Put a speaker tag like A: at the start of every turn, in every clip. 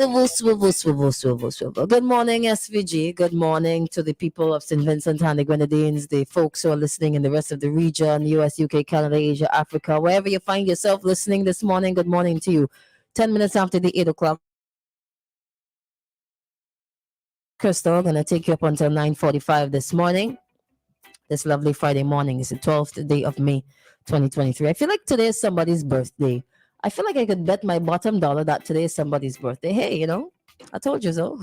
A: Good morning, SVG. Good morning to the people of St. Vincent and the Grenadines, the folks who are listening in the rest of the region, US, UK, Canada, Asia, Africa, wherever you find yourself listening this morning. Good morning to you. 10 minutes after the 8 o'clock. Christal, going to take you up until 9:45 this morning. This lovely Friday morning is the 12th day of May, 2023. I feel like today is somebody's birthday. I feel like I could bet my bottom dollar that today is somebody's birthday. Hey, I told you so.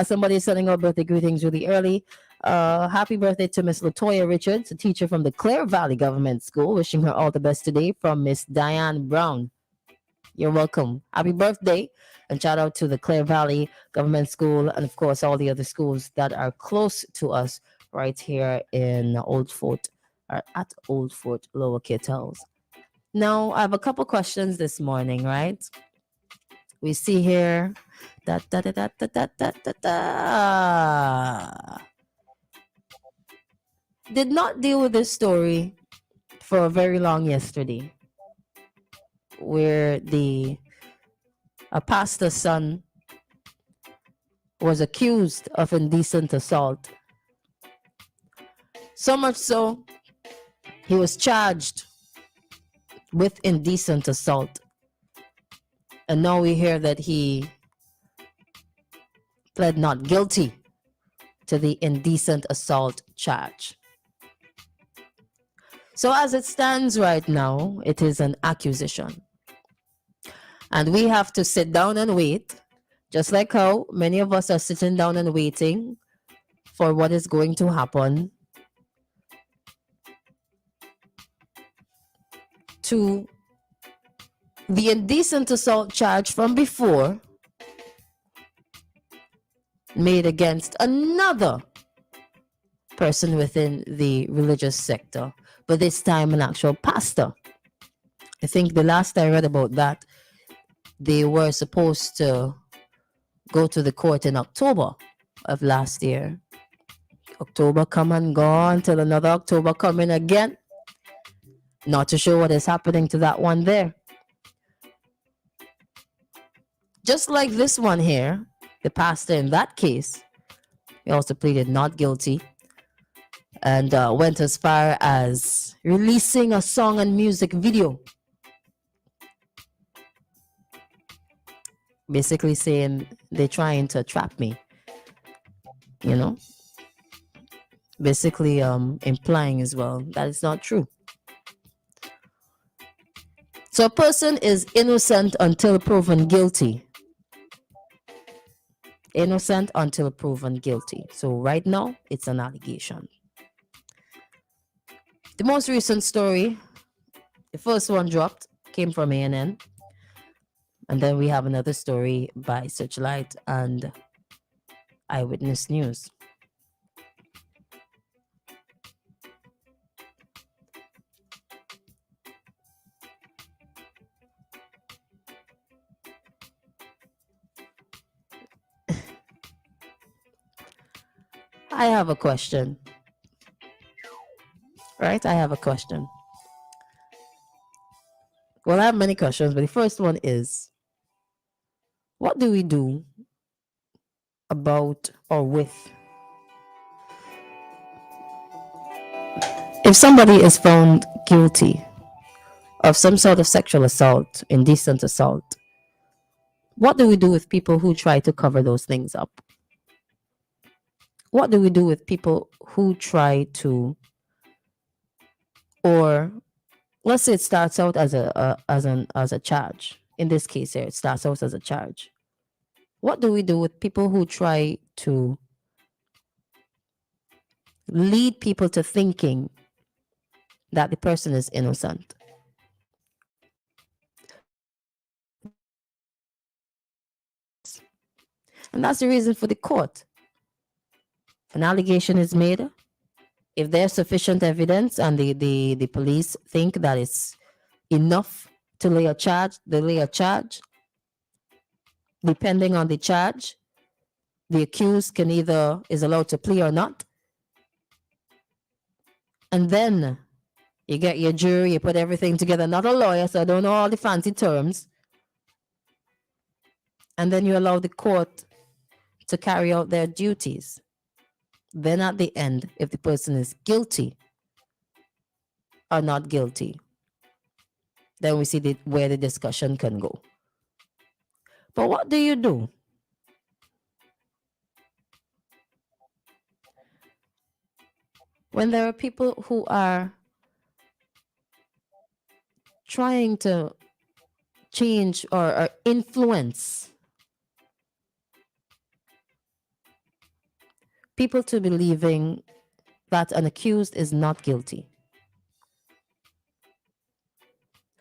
A: Somebody is sending out birthday greetings really early. Happy birthday to Miss Latoya Richards, a teacher from the Clare Valley Government School. Wishing her all the best today from Miss Diane Brown. You're welcome. Happy birthday. And shout out to the Clare Valley Government School and, of course, all the other schools that are close to us right here in Old Fort, or at Old Fort, Lower Kittels. Now, I have a couple questions this morning, right? We see here da. Did not deal with this story for a very long yesterday, where a pastor's son was accused of indecent assault. So much so, he was charged with indecent assault. And now we hear that he pled not guilty to the indecent assault charge. So as it stands right now, it is an accusation. And we have to sit down and wait, just like how many of us are sitting down and waiting for what is going to happen to the indecent assault charge from before made against another person within the religious sector, but this time an actual pastor. I think the last I read about that, they were supposed to go to the court in October of last year. October come and gone till another October coming again. Not too sure what is happening to that one there. Just like this one here, the pastor in that case, he also pleaded not guilty and went as far as releasing a song and music video. Basically saying they're trying to trap me, basically implying as well that it's not true. So a person is innocent until proven guilty. Innocent until proven guilty. So right now, it's an allegation. The most recent story, the first one dropped, came from ANN. And then we have another story by Searchlight and Eyewitness News. I have a question. Right? I have a question. Well, I have many questions, but the first one is, what do we do about or with if somebody is found guilty of some sort of sexual assault, indecent assault? What do we do with people who try to cover those things up? What do we do with people who try to, or let's say it starts out as a charge. In this case here, it starts out as a charge. What do we do with people who try to lead people to thinking that the person is innocent? And that's the reason for the court. If an allegation is made, if there's sufficient evidence and the police think that it's enough to lay a charge, they lay a charge. Depending on the charge, the accused is allowed to plea or not. And then you get your jury, you put everything together. Not a lawyer, so I don't know all the fancy terms. And then you allow the court to carry out their duties. Then at the end, if the person is guilty or not guilty, then we see where the discussion can go. But what do you do when there are people who are trying to change or influence people to believing that an accused is not guilty,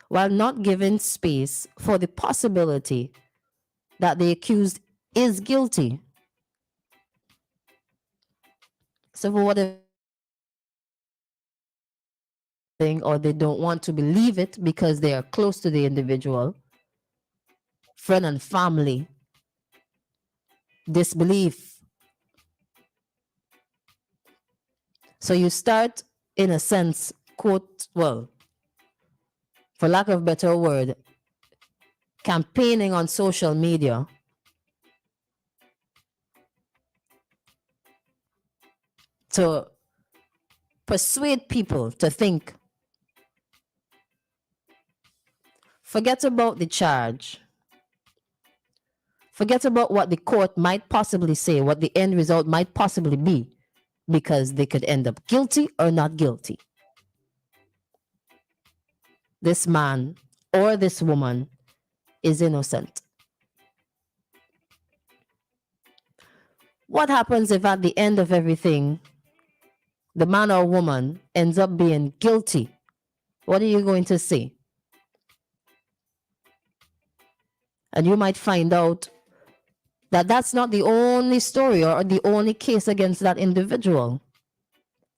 A: while not giving space for the possibility that the accused is guilty? So for whatever thing, or they don't want to believe it because they are close to the individual, friend and family, disbelief. So you start, in a sense, quote, well, for lack of a better word, campaigning on social media to persuade people to think, forget about the charge, forget about what the court might possibly say, what the end result might possibly be, because they could end up guilty or not guilty. This man or this woman is innocent. What happens if at the end of everything, the man or woman ends up being guilty? What are you going to say? And you might find out that that's not the only story or the only case against that individual.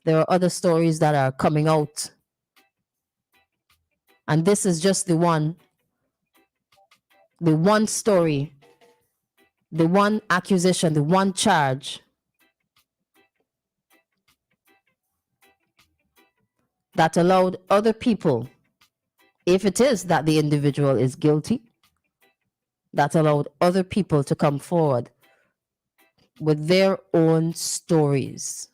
A: There are other stories that are coming out. And this is just the one story, the one accusation, the one charge that allowed other people, if it is that the individual is guilty, that allowed other people to come forward with their own stories.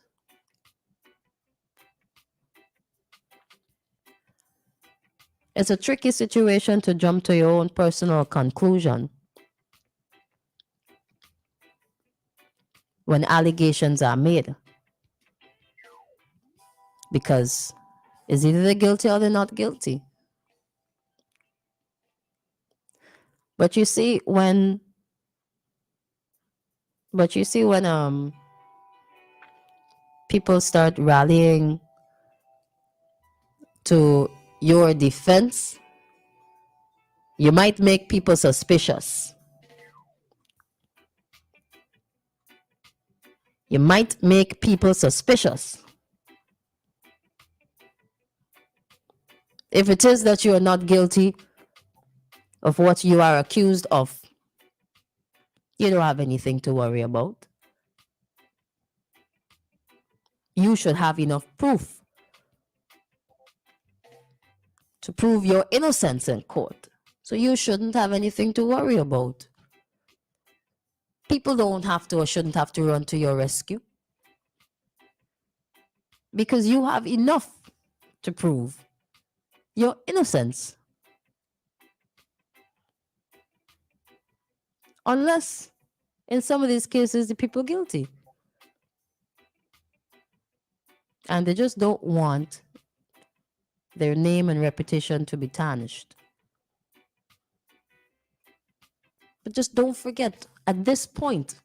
A: It's a tricky situation to jump to your own personal conclusion when allegations are made, because it's either they're guilty or they're not guilty. But you see when people start rallying to your defense, you might make people suspicious. You might make people suspicious. If it is that you are not guilty of what you are accused of, you don't have anything to worry about. You should have enough proof to prove your innocence in court. So you shouldn't have anything to worry about. People don't have to or shouldn't have to run to your rescue, because you have enough to prove your innocence. Unless, in some of these cases, the people are guilty. And they just don't want their name and reputation to be tarnished. But just don't forget, at this point,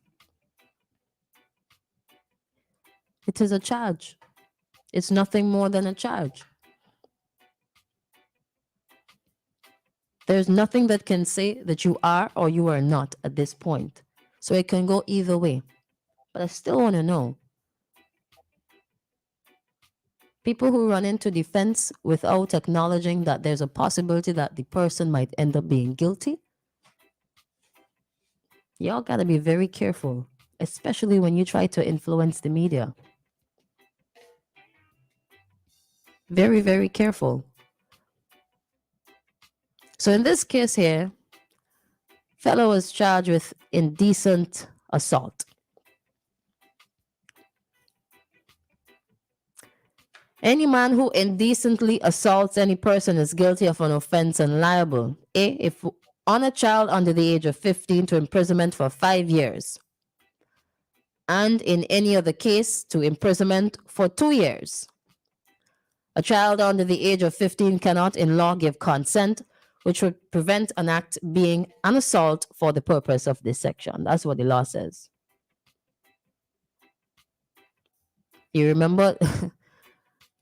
A: it is a charge. It's nothing more than a charge. There's nothing that can say that you are or you are not at this point. So it can go either way. But I still want to know, people who run into defense without acknowledging that there's a possibility that the person might end up being guilty, y'all got to be very careful, especially when you try to influence the media. Very, very careful. So in this case here, Fellow was charged with indecent assault. Any man who indecently assaults any person is guilty of an offense and liable. A. If on a child under the age of 15 to imprisonment for 5 years. And in any other case to imprisonment for 2 years. A child under the age of 15 cannot in law give consent, which would prevent an act being an assault for the purpose of this section. That's what the law says. You remember?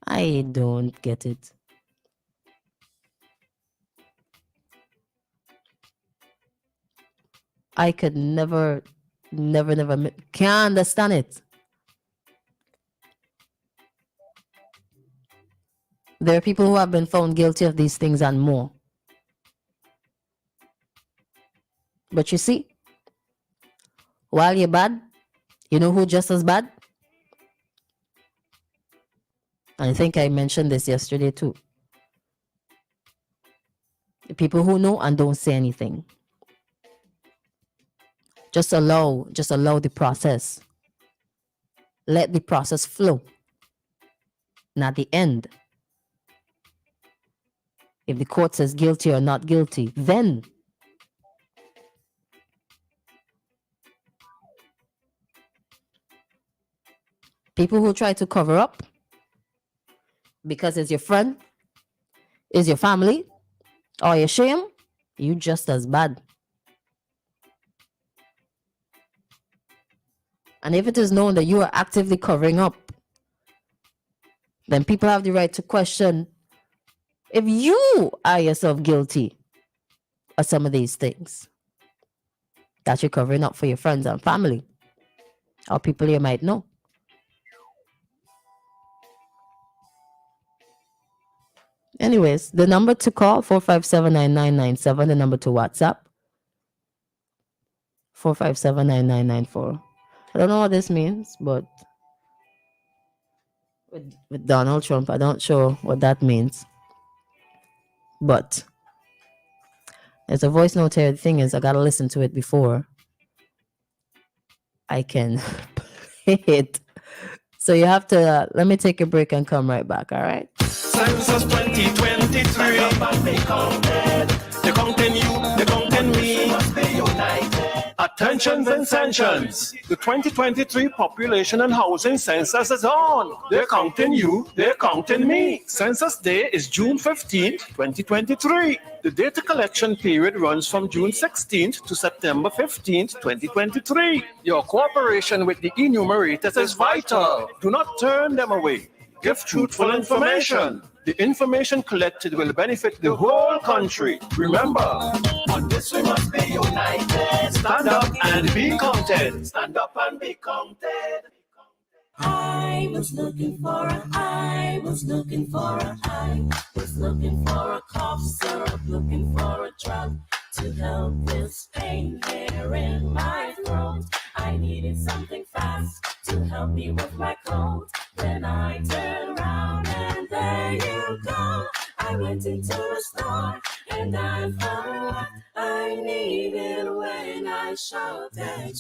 A: I don't get it. I could never can't understand it. There are people who have been found guilty of these things and more. But you see, while you're bad, you know who just as bad? I think I mentioned this yesterday too. The people who know and don't say anything. Just allow the process. Let the process flow. And at the end, if the court says guilty or not guilty, then people who try to cover up because it's your friend, is your family, or your shame, you just as bad. And if it is known that you are actively covering up, then people have the right to question if you are yourself guilty of some of these things that you're covering up for your friends and family or people you might know. Anyways, the number to call, 457-9997, the number to WhatsApp, 457-9994. I don't know what this means, but with Donald Trump, I don't sure what that means. But there's a voice note here. The thing is, I gotta listen to it before I can play it. So you have to, let me take a break and come right back, all right?
B: Census 2023, they're counting you, they're counting me. Must be united. Attention Vincentians, the 2023 Population and Housing Census is on. They're counting you, they're counting me. Census Day is June 15th, 2023. The data collection period runs from June 16th to September 15th, 2023. Your cooperation with the enumerators is vital. Do not turn them away. Give truthful information. The information collected will benefit the whole country. Remember, on this we must be united. Stand up and be counted. Stand up and be counted.
C: I was looking for a cough syrup, looking for a drug to help this pain here in my throat. I needed something fast to help me with my cold. Then I turned around and there you go. I went into the store and I found what I needed when I shouted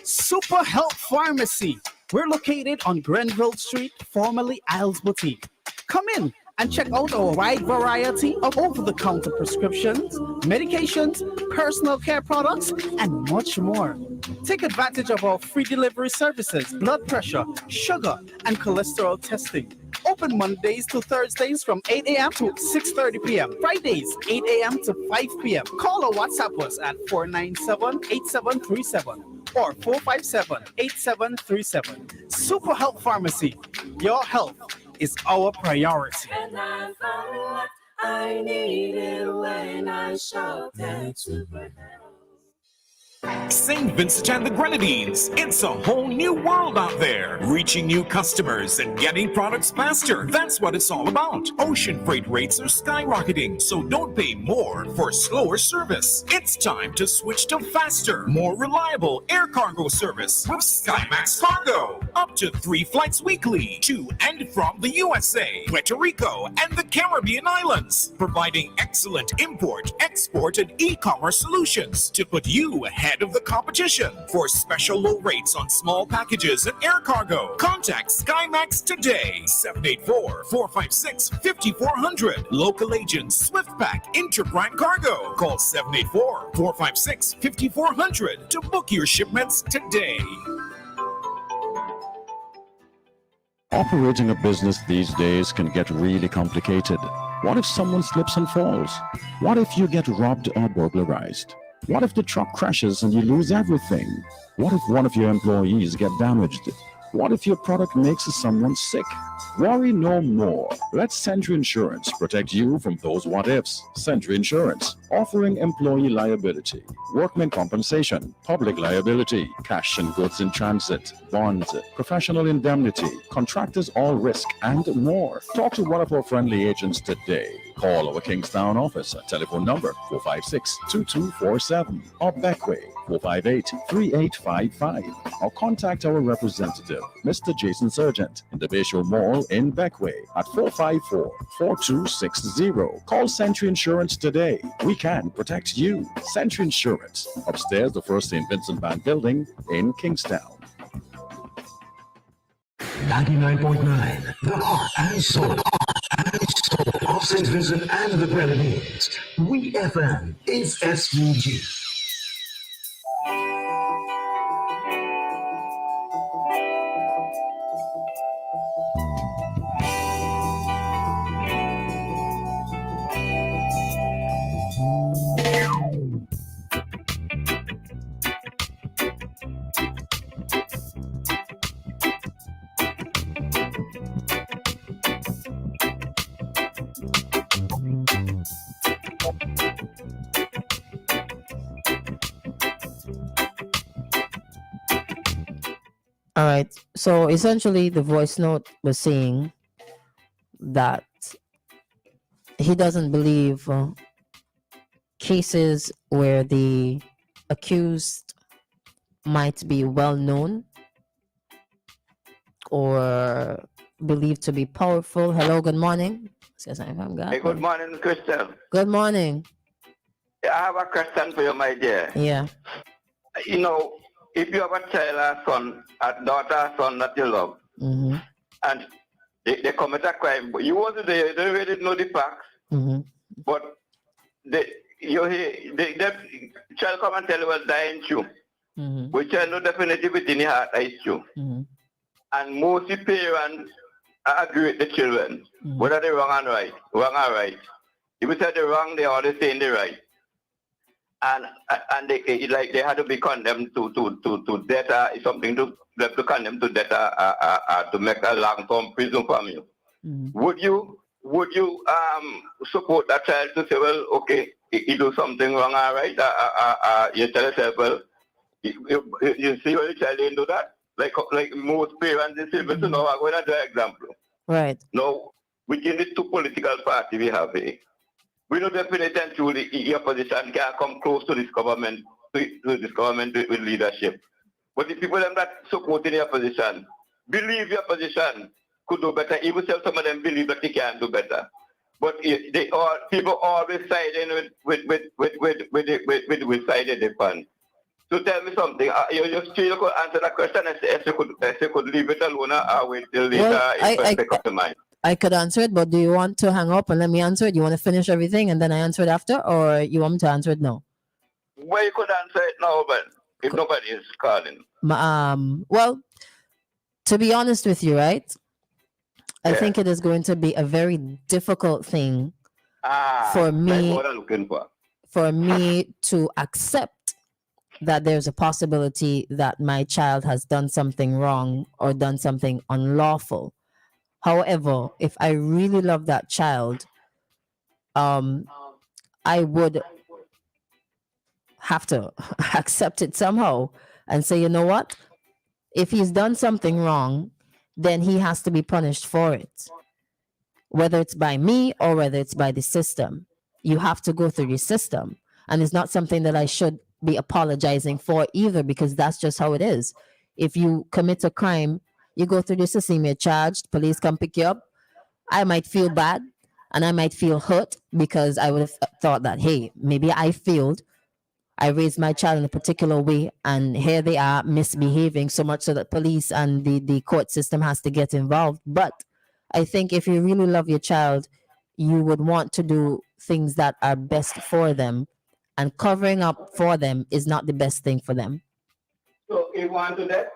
D: Super Health Pharmacy. We're located on Grenville Street, formerly Isles Boutique. Come in and check out our wide variety of over-the-counter prescriptions, medications, personal care products, and much more. Take advantage of our free delivery services, blood pressure, sugar, and cholesterol testing. Open Mondays to Thursdays from 8 a.m. to 6:30 p.m. Fridays, 8 a.m. to 5 p.m. Call or WhatsApp us at 497-8737 or 457-8737. Super Health Pharmacy. Your health is our priority.
C: and I found what I needed when I shouted super help.
E: St. Vincent and the Grenadines. It's a whole new world out there, reaching new customers and getting products faster. That's what it's all about. Ocean freight rates are skyrocketing, so don't pay more for slower service. It's time to switch to faster, more reliable air cargo service with SkyMax Cargo. Up to 3 flights weekly to and from the USA, Puerto Rico, and the Caribbean islands, providing excellent import, export, and e-commerce solutions to put you ahead of the competition. For special low rates on small packages and air cargo, contact SkyMax today. 784-456-5400. Local agents SwiftPack Interbrand Cargo. Call 784-456-5400 to book your shipments today.
F: Operating a business these days can get really complicated. What if someone slips and falls? What if you get robbed or burglarized? What if the truck crashes and you lose everything? What if one of your employees get damaged? What if your product makes someone sick? Worry no more. Let Century Insurance protect you from those what-ifs. Century Insurance, offering employee liability, workman compensation, public liability, cash and goods in transit, bonds, professional indemnity, contractors all risk, and more. Talk to one of our friendly agents today. Call our Kingstown office at telephone number 456-2247 or Beckway 458-3855, or contact our representative, Mr. Jason Sargent, in the Bayshore Mall in Beckway at 454-4260. Call Century Insurance today. We can protect you. Century Insurance, upstairs the First St. Vincent Bank Building in Kingstown.
G: 99.9, the heart and soul of St. Vincent and the Grenadines. We FM is SVG.
A: All right. So essentially, the voice note was saying that he doesn't believe cases where the accused might be well known or believed to be powerful. Hello, good morning.
H: Hey, good morning, Christal.
A: Good morning.
H: I have a question for you, my dear.
A: Yeah.
H: You know, if you have a child or son, a daughter or son that you love,
A: Mm-hmm.
H: and they commit a crime, but you wasn't there, you don't really know the facts,
A: Mm-hmm.
H: but the child come and tell you was dying you.
A: Mm-hmm.
H: But child know definitely within the heart that is true.
A: Mm-hmm.
H: And most the parents agree with the children,
A: Mm-hmm.
H: whether they're wrong and right, wrong or right. If you say they're wrong, they always saying the right. And they had to be condemned to death or something to condemn to death to make a long-term prison from you.
A: Mm-hmm.
H: Would you support that child to say, well, okay, he do something wrong or right? You tell yourself, well, you see when the child didn't do that? Like most parents in Silver, so now I'm going to do an example.
A: Right.
H: Now, within the two political parties we have here, we know definitely and truly the opposition can come close to this government, with leadership. But the people that support the opposition believe the opposition could do better. Even if some of them believe that they can do better. But people always siding with sided depend. So tell me something. You could answer that question and say, if you could leave it alone or wait till later if I pick up the mind.
A: I could answer it, but do you want to hang up and let me answer it? You want to finish everything and then I answer it after, or you want me to answer it now?
H: Well, you could answer it now, but if nobody is calling.
A: Well, to be honest with you, right? I
H: Yeah.
A: think it is going to be a very difficult thing for me,
H: That's what I'm looking
A: for me to accept that there's a possibility that my child has done something wrong or done something unlawful. However, if I really love that child, I would have to accept it somehow and say, you know what? If he's done something wrong, then he has to be punished for it, whether it's by me or whether it's by the system. You have to go through the system. And it's not something that I should be apologizing for either, because that's just how it is. If you commit a crime, you go through the system, you're charged, police come pick you up. I might feel bad and I might feel hurt because I would have thought that, hey, maybe I failed. I raised my child in a particular way, and here they are misbehaving so much so that police and the court system has to get involved. But I think if you really love your child, you would want to do things that are best for them, and covering up for them is not the best thing for them.
H: So if one to that,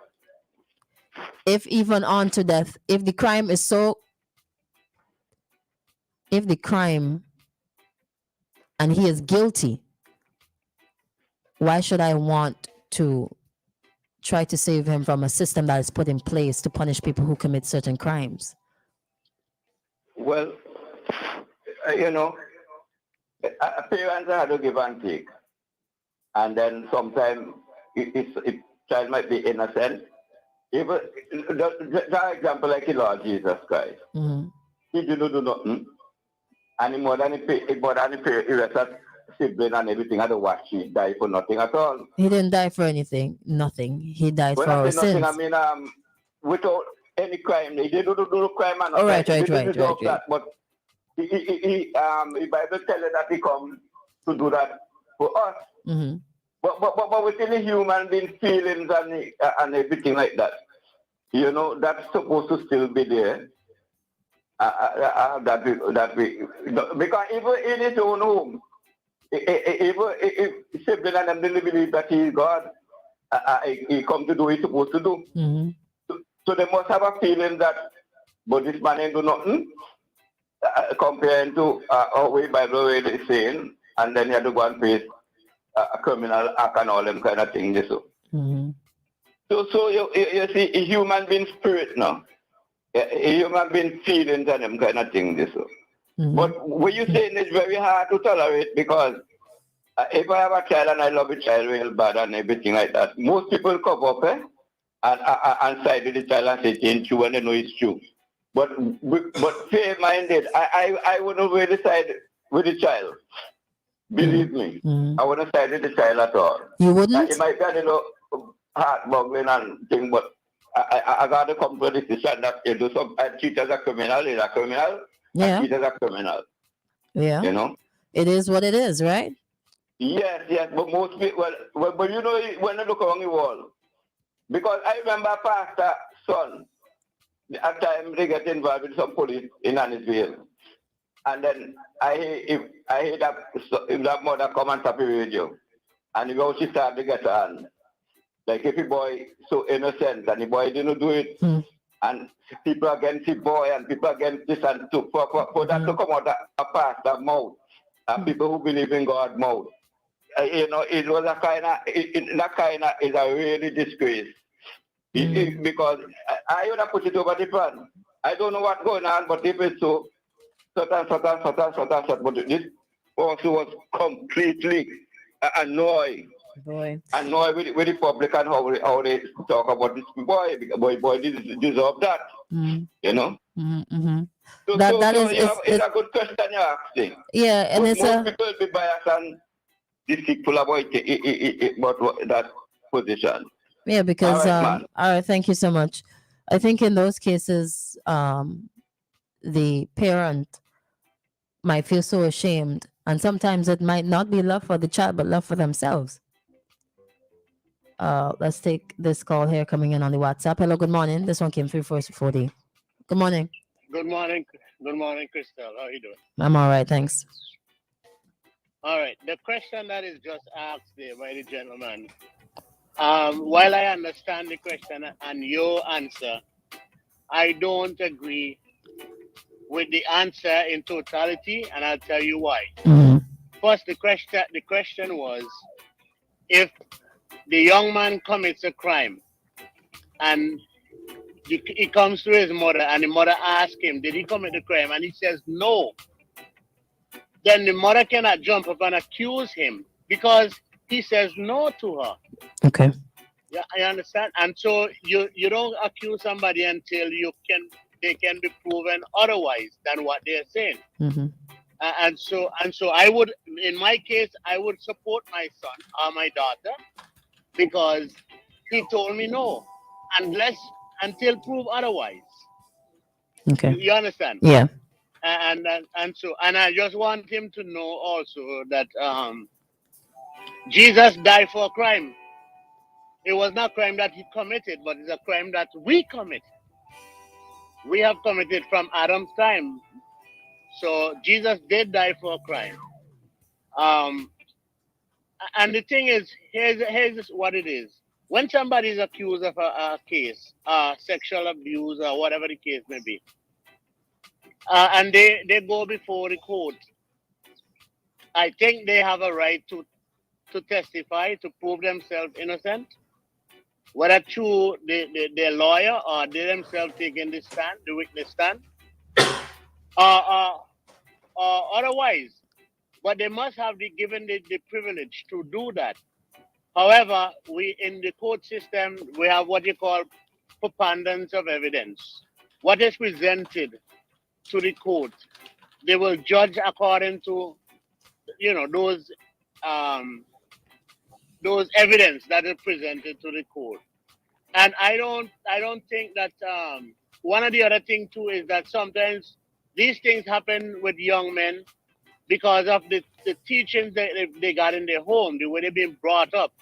A: If even on to death, if the crime is so, if the crime and he is guilty, why should I want to try to save him from a system that is put in place to punish people who commit certain crimes?
H: well, parents have to give and take. And then sometimes it child might be innocent. Even the example like the Lord Jesus Christ.
A: Mm-hmm.
H: He didn't do nothing. And he more than he rest of sibling and everything, I don't watch he die for nothing at all.
A: He didn't die for anything. Nothing. He died
H: When
A: for
H: I
A: our
H: say nothing,
A: sins.
H: I mean without any crime. He didn't do crime and
A: Oh, right.
H: that, but the Bible tells us that he come to do that for us.
A: Mm-hmm.
H: But within the human being feelings and everything like that, that's supposed to still be there. That we because even in his own home, if sibling and them didn't believe that he is God, he come to do what he's supposed to do.
A: Mm-hmm.
H: So they must have a feeling that, but this man ain't do nothing, comparing to how the Bible is saying, and then you have to go and face a criminal act and all them kind of things.
A: Mm-hmm.
H: So you see, a human being spirit now, a human being feelings and them kind of things.
A: Mm-hmm.
H: But what you saying is very hard to tolerate, because if I have a child and I love a child real bad and everything like that, most people come up and side with the child and say it ain't true when they know it's true. But fair-minded, I wouldn't really side with the child. Believe me, I wouldn't side with the child at all.
A: You wouldn't?
H: It might be a little heart-boggling and thing, but I got to come to the decision that you do some treat as a criminal, is a criminal.
A: Yeah.
H: Treat as a criminal.
A: Yeah. It is what it is, right?
H: Yes, but most people, well, but when you look along the wall, because I remember Pastor son, at time they get involved with some police in Annisville. And then I hear that mother come and tap the radio. And the way she started to get on. Like if the boy so innocent and the boy didn't do it. And people against the boy and people against this and to, for that to come out a pastor mouth. And people who believe in God mouth. It was a kind of is a really disgrace. Because I would have put it over the pan. I don't know what's going on, but if it's so, but this also was completely annoyed. Annoyed with the public and how they talk about this boy deserve that.
A: Mm-hmm.
H: So it's a good question you're asking.
A: Yeah, and
H: most people will be biased and deceitful about that position.
A: Yeah, because
H: all
A: right, thank you so much. I think in those cases, the parent might feel so ashamed, and sometimes it might not be love for the child, but love for themselves. Let's take this call here coming in on the WhatsApp. Hello, good morning. This one came through first 40. Good morning.
I: Good morning, Christal. How are you doing?
A: I'm all right, thanks.
I: All right. The question that is just asked there by the gentleman, while I understand the question and your answer, I don't agree with the answer in totality, and I'll tell you why.
A: Mm-hmm.
I: First, the question was, if the young man commits a crime and he comes to his mother and the mother asks him, did he commit the crime? And he says no. Then the mother cannot jump up and accuse him, because he says no to her.
A: Okay.
I: Yeah, I understand. And so you don't accuse somebody until they can be proven otherwise than what they're saying.
A: Mm-hmm.
I: And so I would, in my case, I would support my son or my daughter because he told me no, unless until prove otherwise.
A: Okay.
I: You understand?
A: Yeah.
I: And I just want him to know also that Jesus died for a crime. It was not a crime that he committed, but it's a crime that we commit. We have committed from Adam's time. So Jesus did die for a crime. Um, and the thing is, here's what it is. When somebody is accused of a case, sexual abuse or whatever the case may be, and they go before the court, I think they have a right to testify to prove themselves innocent, whether through their lawyer or they themselves taking the stand, the witness stand, or otherwise. But they must have given the privilege to do that. However, we in the court system we have what you call preponderance of evidence. What is presented to the court, they will judge according to um, those evidence that is presented to the court. And I don't think that one of the other thing too is that sometimes these things happen with young men because of the teachings that they got in their home, the way they've been brought up.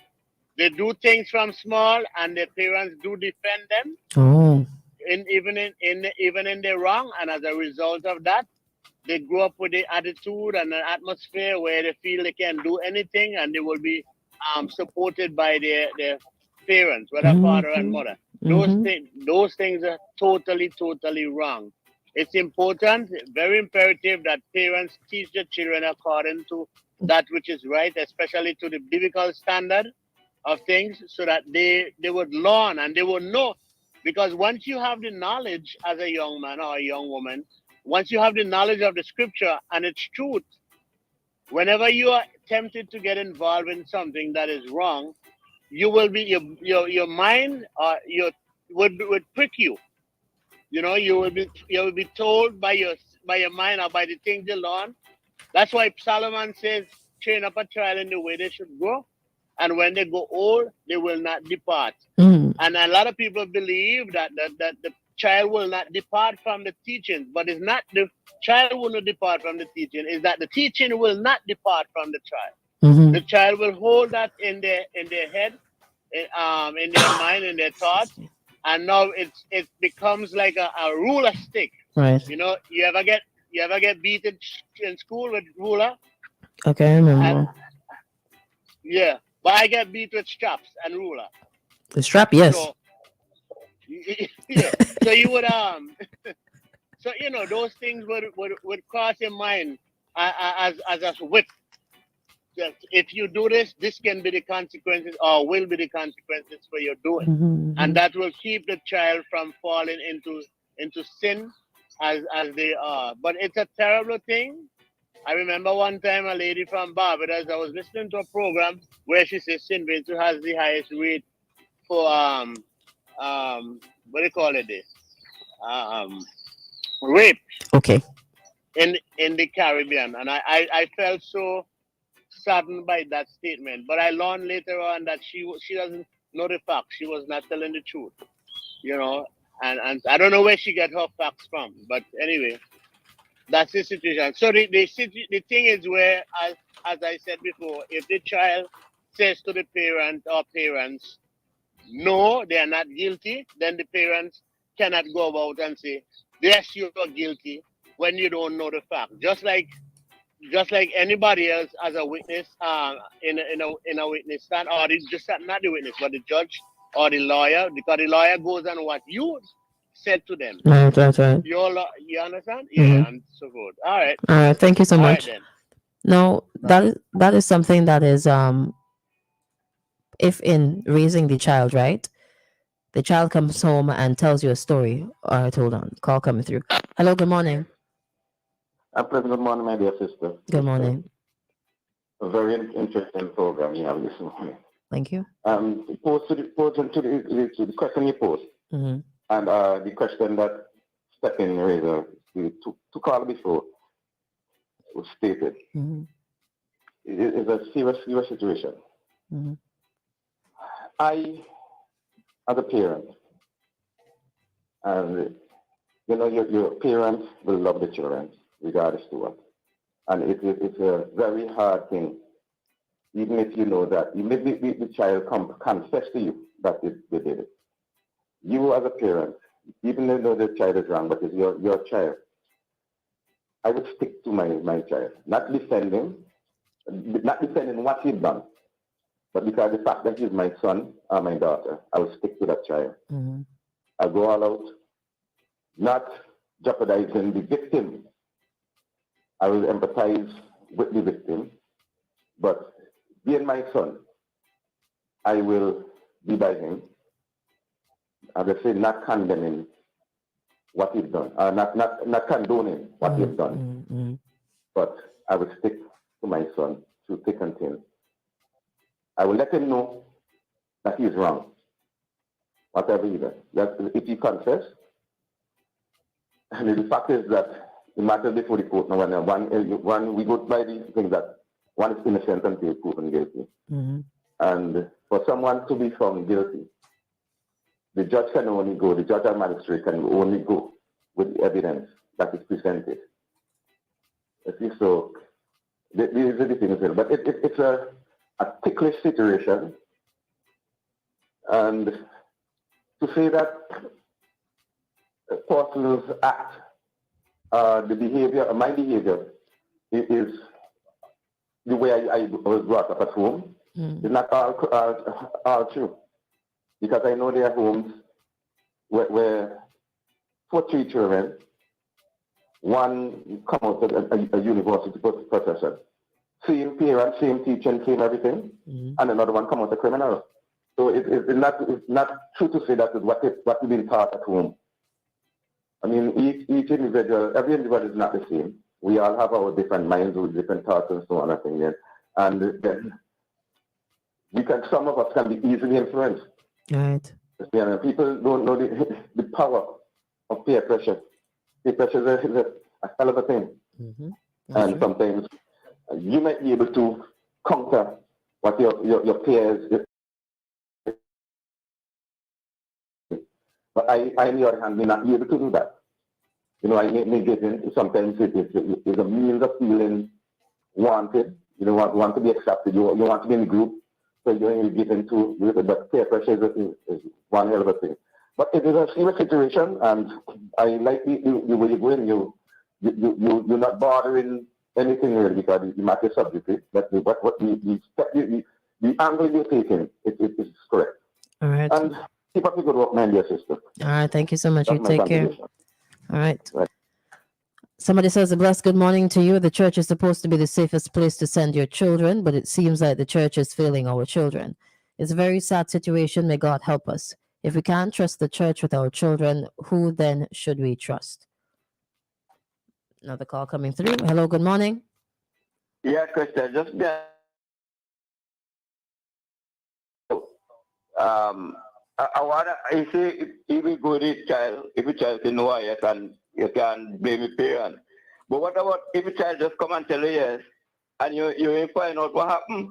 I: They do things from small, and their parents do defend them,
A: Oh.
I: even in their wrong, and as a result of that, they grow up with the attitude and an atmosphere where they feel they can do anything, and they will be supported by their parents, whether father and
A: Mm-hmm.
I: mother.
A: Mm-hmm.
I: Those things are totally wrong. It's important, very imperative that parents teach their children according to that which is right, especially to the biblical standard of things, so that they would learn and they would know. Because once you have the knowledge as a young man or a young woman, once you have the knowledge of the scripture and its truth, whenever you are tempted to get involved in something that is wrong, you will be your mind would prick you. You will be told by your mind or by the things you learn. That's why Solomon says, train up a child in the way they should go, and when they go old, they will not depart.
A: Mm.
I: And a lot of people believe that the child will not depart from the teaching, but it's not the child will not depart from the teaching, is that the teaching will not depart from the child.
A: Mm-hmm.
I: The child will hold that in their head, in their mind, in their thoughts, and now it becomes like a ruler stick.
A: Right.
I: You ever get beaten in school with ruler?
A: Okay, I
I: And
A: remember.
I: yeah, but I get beat with straps and ruler.
A: The strap, yes.
I: So yeah, so you would so those things would cross your mind as a whip. That if you do this, this can be the consequences or will be the consequences for your doing.
A: Mm-hmm.
I: And that will keep the child from falling into sin as they are. But it's a terrible thing. I remember one time a lady from Barbados, I was listening to a program where she says St. Vincent has the highest rate for what do you call it this? Rape
A: Okay.
I: in the Caribbean. And I felt so saddened by that statement. But I learned later on that she doesn't know the facts. She was not telling the truth. You know, and I don't know where she got her facts from. But anyway, that's the situation. So the thing is where, as I said before, if the child says to the parent or parents, no, they are not guilty, then the parents cannot go about and say, yes, you are guilty when you don't know the fact. Just like anybody else as a witness in a witness stand, or just not the witness, but the judge or the lawyer, because the lawyer goes on what you said to them.
A: Right.
I: You understand?
A: Mm-hmm.
I: Yeah, and so forth. All right.
A: All right. Thank you so
I: All right
A: much.
I: then.
A: Now that is something that is if in raising the child, right? The child comes home and tells you a story. All right, hold on. Call coming through. Hello, good morning.
H: A pleasant good morning, my dear sister.
A: Good morning.
H: A very interesting program you have this morning.
A: Thank you.
H: Post to the question you post,
A: Mm-hmm.
H: and the question that Stephen Razor to call before was stated.
A: Mm-hmm.
H: It is a serious situation.
A: Mm-hmm.
H: I, as a parent, and you know, your parents will love the children, regardless to what. And it's a very hard thing, even if you know that, even if the child confess to you that they did it. You as a parent, even though the child is wrong, but it's your child, I would stick to my child, not defending what he's done, but because the fact that he's my son or my daughter, I will stick to that child.
A: Mm-hmm.
H: I'll go all out, not jeopardizing the victim. I will empathize with the victim, but being my son, I will be by him. As I say, not condemning what he's done, not condoning what he's done,
A: Mm-hmm.
H: but I will stick to my son through thick and thin. I will let him know that he's wrong, whatever he does. That if he confess, and the fact is that the matter before the court now, one we go by these things that one is innocent until proven guilty.
A: Mm-hmm.
H: And for someone to be found guilty, the judge and magistrate can only go with the evidence that is presented. You see, so these are the things there. But it's a ticklish situation. And to say that persons act, the behavior, my behavior is the way I was brought up at home.
A: Mm-hmm.
H: It's not all true. Because I know there are homes where for 3 children, one come out as a university professor, same parents, same teaching, same everything,
A: Mm-hmm.
H: and another one come out a criminal. So it's not true to say that is what we've been taught at home. I mean, each individual, every individual is not the same. We all have our different minds with different thoughts and so on and things. And then some of us can be easily influenced.
A: Right.
H: Yeah, people don't know the power of peer pressure. Peer pressure is a hell of a thing.
A: Mm-hmm.
H: And sometimes you might be able to counter what your peers. But I, on the other hand, may not be able to do that. You know, I may get in, sometimes it's a means of feeling wanted. You know, want to be accepted. You want to be in the group. So you get into it, but peer pressure is one hell of a thing. But it is a serious situation, and I like the way you go in. You're not bothering anything really because the matter is subjective. But the angle you're taking is correct.
A: All right.
H: And keep up the good work, man, dear sister.
A: All right. Thank you so much.
H: That's
A: You
H: my
A: take care.
H: contribution.
A: All right.
H: Right.
A: Somebody says a blessed good morning to you. The church is supposed to be the safest place to send your children, but it seems like the church is failing our children. It's a very sad situation. May God help us. If we can't trust the church with our children, who then should we trust? Another call coming through. Hello, good morning.
H: Yeah, Christal, just I wanna. I say if we go to child, if a child say no, you can blame the parent. But what about if a child just come and tell you yes, and you find out what happened?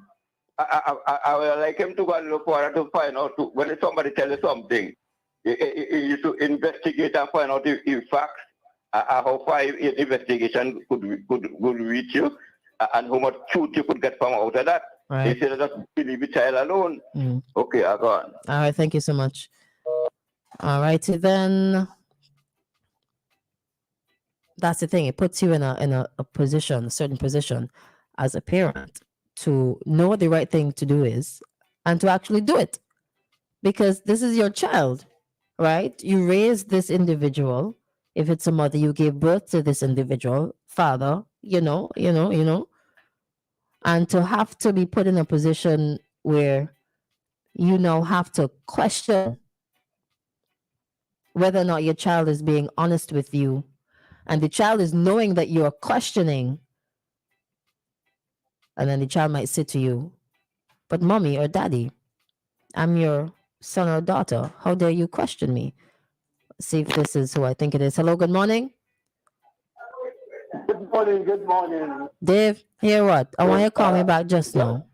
H: I would like him to go and look for it to find out when somebody tell you something, you to investigate and find out if facts, how far investigation could reach you, and how much truth you could get from out of that.
A: Right.
H: Instead of just believe the child alone.
A: Mm.
H: Okay, I go on.
A: All right. Thank you so much. All righty then. That's the thing. It puts you in a position, a certain position, as a parent, to know what the right thing to do is, and to actually do it, because this is your child, right? You raised this individual. If it's a mother, you gave birth to this individual, father. You know, and to have to be put in a position where you now have to question whether or not your child is being honest with you, and the child is knowing that you're questioning And then the child might say to you, but mommy or daddy, I'm your son or daughter. How dare you question me? See if this is who I think it is. Hello, good morning.
J: Good morning, good morning.
A: Dave, hear what? I want you to call me back just now.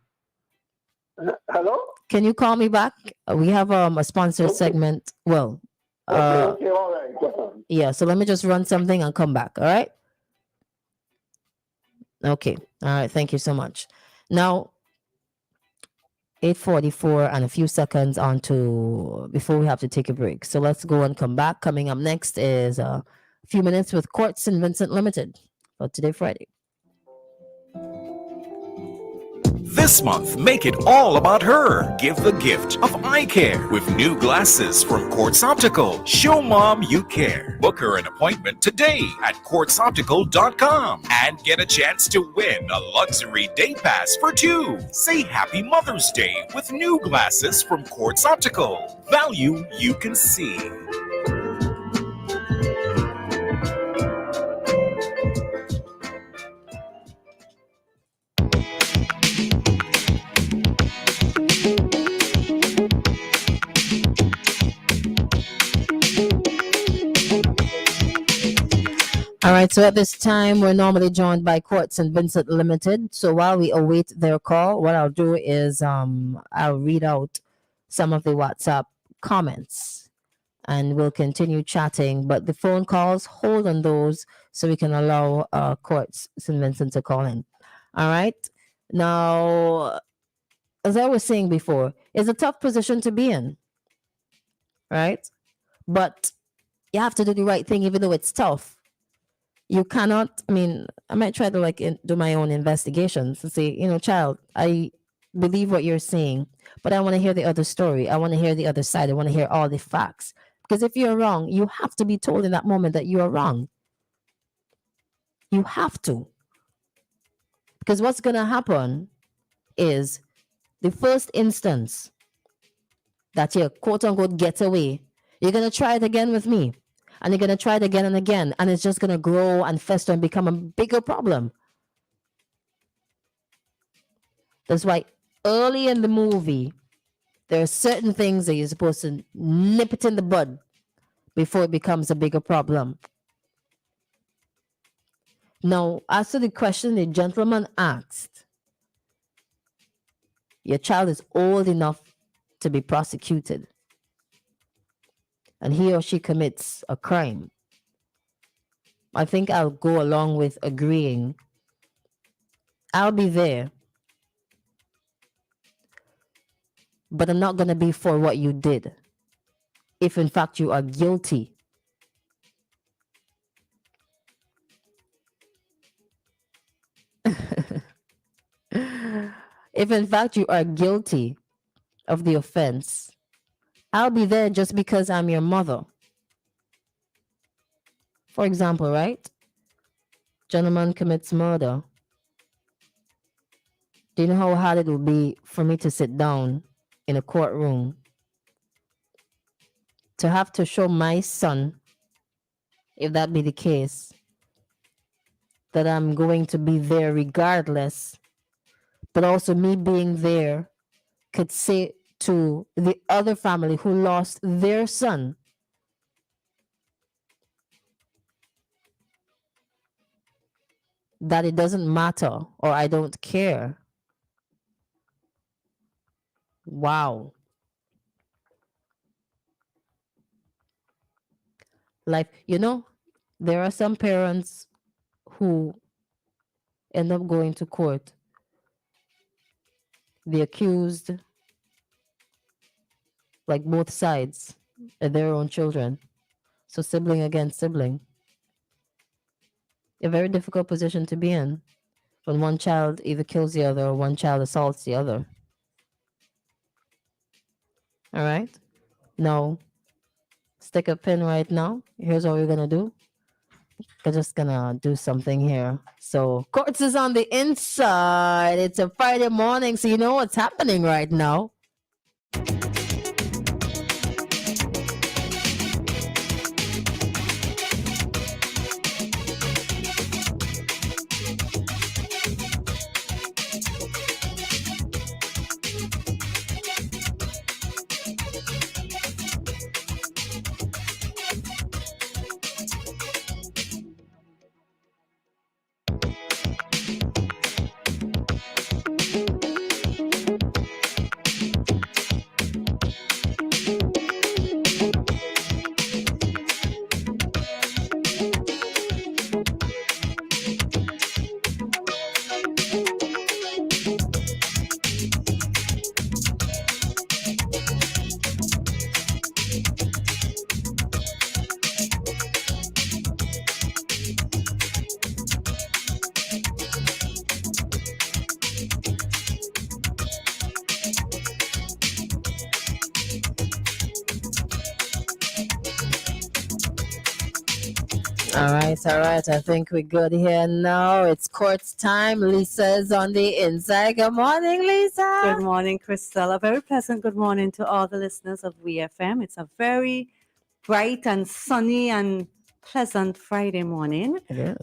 J: Hello?
A: Can you call me back? We have a sponsored segment. Well,
J: Okay, all right.
A: yeah, so let me just run something and come back. All right. Okay. All right. Thank you so much. Now, 8:44 and a few seconds on to before we have to take a break. So let's go and come back. Coming up next is a few minutes with Courts and Vincent Limited for today, Friday.
E: This month, make it all about her. Give the gift of eye care with new glasses from Quartz Optical. Show mom you care. Book her an appointment today at quartzoptical.com and get a chance to win a luxury day pass for two. Say Happy Mother's Day with new glasses from Quartz Optical. Value you can see.
A: All right, so at this time, we're normally joined by Courts and Vincent Limited. So while we await their call, what I'll do is I'll read out some of the WhatsApp comments and we'll continue chatting. But the phone calls, hold on those so we can allow Courts and Vincent to call in. All right. Now, as I was saying before, it's a tough position to be in, right? But you have to do the right thing even though it's tough. You cannot, I mean, I might try to do my own investigations and say, child, I believe what you're saying, but I want to hear the other story. I want to hear the other side. I want to hear all the facts. Because if you're wrong, you have to be told in that moment that you are wrong. You have to. Because what's going to happen is the first instance that you quote unquote get away, you're going to try it again with me. And you're going to try it again and again. And it's just going to grow and fester and become a bigger problem. That's why early in the movie, there are certain things that you're supposed to nip it in the bud before it becomes a bigger problem. Now, as to the question the gentleman asked, your child is old enough to be prosecuted, and he or she commits a crime. I think I'll go along with agreeing. I'll be there, but I'm not going to be for what you did. If in fact you are guilty. If in fact you are guilty of the offense, I'll be there just because I'm your mother. For example, right? Gentleman commits murder. Do you know how hard it will be for me to sit down in a courtroom to have to show my son, if that be the case, that I'm going to be there regardless, but also me being there could say to the other family who lost their son, that it doesn't matter or I don't care. Wow. Like, there are some parents who end up going to court. The accused, like both sides, are their own children. So sibling against sibling. A very difficult position to be in when one child either kills the other or one child assaults the other. All right? Now, stick a pin right now. Here's what we're going to do. We're just going to do something here. So, Courts is on the inside. It's a Friday morning, so you know what's happening right now. All right, all right. I think we're good here now. It's court's time. Lisa's on the inside. Good morning, Lisa.
K: Good morning, Christal. A very pleasant good morning to all the listeners of WeFM. It's a very bright and sunny and pleasant Friday morning.
A: It is.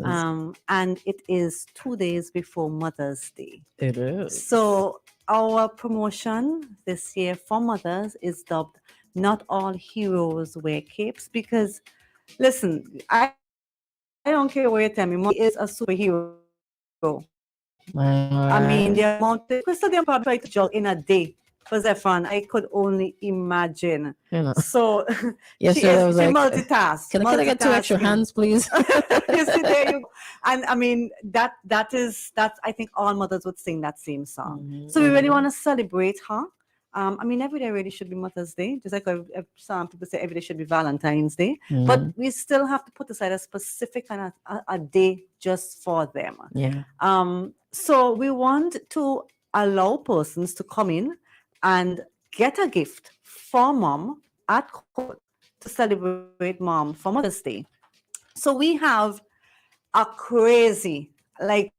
K: And it is 2 days before Mother's Day.
A: It is.
K: So our promotion this year for mothers is dubbed Not All Heroes Wear Capes, because listen, I don't care what you tell me, Mom is a superhero. I mean, the amount of Crystal they probably try to juggle in a day for Zephan, I could only imagine.
A: You know.
K: So
A: Yesterday I was
K: she
A: like,
K: multitask.
A: Can I get 2 extra hands, please?
K: You see, there you go. And I mean that's I think all mothers would sing that same song. So we really want to celebrate her. I mean, every day really should be Mother's Day, just like some people say every day should be Valentine's Day. But we still have to put aside a specific kind of a day just for them.
A: Yeah.
K: So we want to allow persons to come in and get a gift for mom at court to celebrate mom for Mother's Day. So we have a crazy, like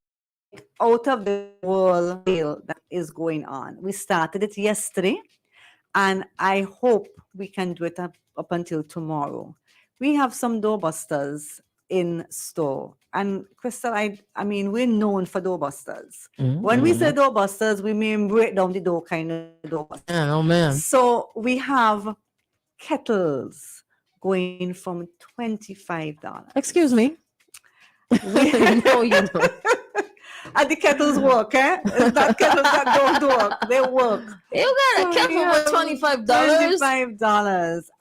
K: out of the world sale that is going on. We started it yesterday, and I hope we can do it up until tomorrow. We have some doorbusters in store. And Christal, I mean, we're known for doorbusters. When we say doorbusters, we mean break down the door kind of doorbusters.
A: Oh, man.
K: So we have kettles going from $25.
A: Excuse me. No, you don't.
K: And the kettles work, eh? It's not kettles that don't work. They work.
A: You got a kettle for $25?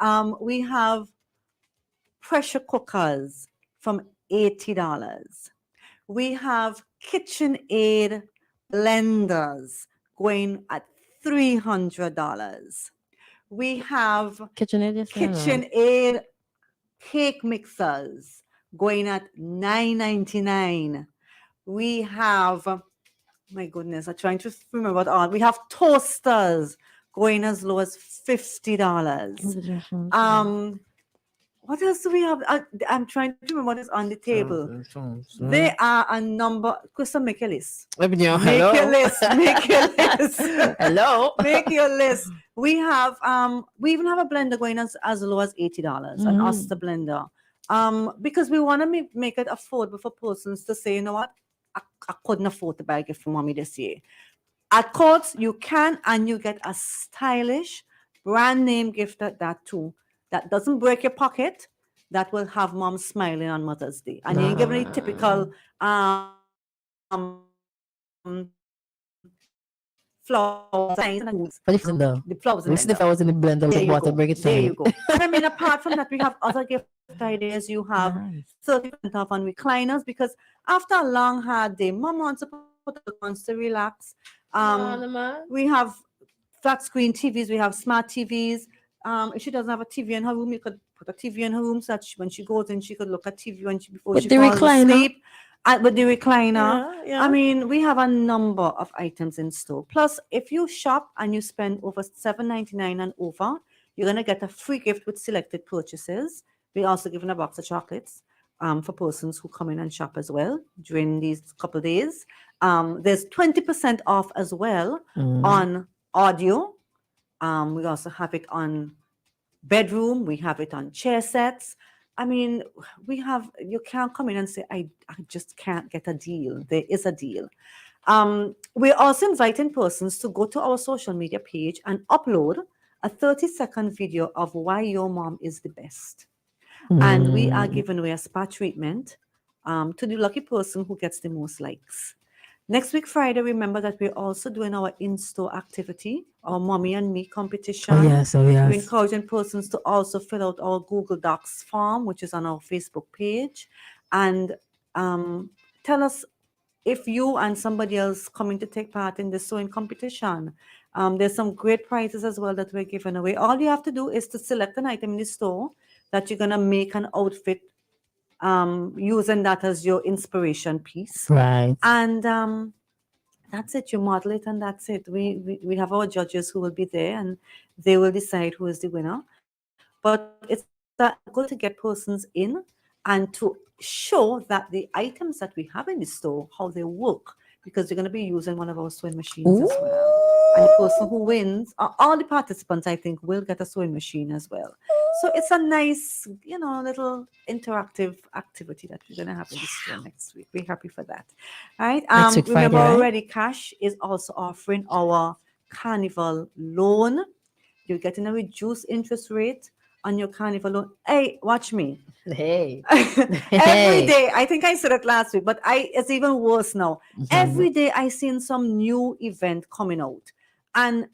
K: $25. We have pressure cookers from $80. We have KitchenAid blenders going at $300. We have KitchenAid cake mixers going at $9.99. We have, my goodness, I'm trying to remember what all. We have toasters going as low as $50. What else do we have? I'm trying to remember what is on the table. There are a number. Crystal, make your list. Make your list. Make your list.
A: Hello.
K: Make your list. We have we even have a blender going as low as $80, an Oster blender. Because we want to make it affordable for persons to say, you know what, I couldn't afford to buy a gift for mommy this year. At Courts, you can, and you get a stylish brand name gift at that too. That doesn't break your pocket. That will have mom smiling on Mother's Day. And you ain't giving any typical flowers.
A: But if the flowers in the blender with water, break it.
K: There you go. And I mean, apart from that, we have other gift ideas. You have 30% off on recliners, because after a long hard day, mom wants to relax. We have flat screen TVs. We have smart TVs. If she doesn't have a TV in her room, you could put a TV in her room so that when she goes in, she could look at TV before she falls asleep. With the recliner. I mean, we have a number of items in store. Plus, if you shop and you spend over $7.99 and over, you're going to get a free gift with selected purchases. We're also giving a box of chocolates for persons who come in and shop as well during these couple of days. There's 20% off as well on audio. We also have it on bedroom. We have it on chair sets. I mean, you can't come in and say, I just can't get a deal. There is a deal. We're also inviting persons to go to our social media page and upload a 30-second video of why your mom is the best. And we are giving away a spa treatment to the lucky person who gets the most likes. Next week, Friday, remember that we're also doing our in-store activity, our Mommy and Me competition. We're encouraging persons to also fill out our Google Docs form, which is on our Facebook page, and tell us if you and somebody else coming to take part in the sewing competition. There's some great prizes as well that we're giving away. All you have to do is to select an item in the store that you're going to make an outfit using that as your inspiration piece.
A: Right.
K: And that's it. You model it and that's it. We have our judges who will be there and they will decide who is the winner. But it's good to get persons in and to show that the items that we have in the store, how they work, because they're going to be using one of our sewing machines as well. And the person who wins, all the participants, I think, will get a sewing machine as well. So it's a nice, little interactive activity that we're going to have in the store next week. We're happy for that. All right.
A: Next week, Friday,
K: Remember
A: right?
K: already, Cash is also offering our Carnival loan. You're getting a reduced interest rate on your Carnival loan. Hey, watch me.
A: Hey.
K: Every day, I think I said it last week, but it's even worse now.
A: Mhm.
K: Every day I seen some new event coming out. And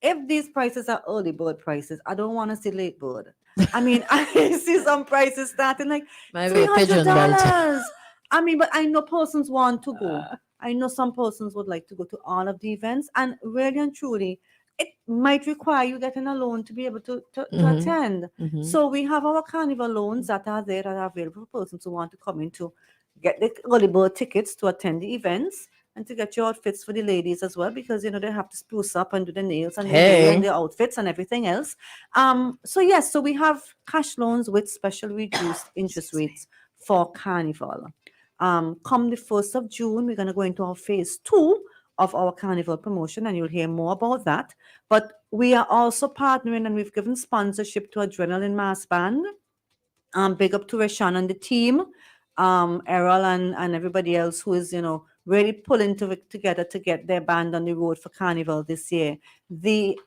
K: if these prices are early bird prices, I don't want to see late bird. I mean, I see some prices starting like
A: Maybe a pigeon bite.
K: $300. I mean, but I know persons want to go. I know some persons would like to go to all of the events, and really and truly, it might require you getting a loan to be able to
A: Mhm.
K: attend.
A: Mhm.
K: So we have our carnival loans that are there that are available for persons who want to come in to get the early bird tickets to attend the events and to get your outfits for the ladies as well, because they have to spruce up and do the nails and the hair and
A: Hey.
K: the outfits and everything else. So yes, so we have cash loans with special reduced interest rates for Carnival. Come the 1st of June, we're going to go into our phase 2 of our Carnival promotion, and you'll hear more about that. But we are also partnering, and we've given sponsorship to Adrenaline Mass Band. Big up to Rashan and the team, Errol and everybody else who is, really pulling together to get their band on the road for Carnival this year. The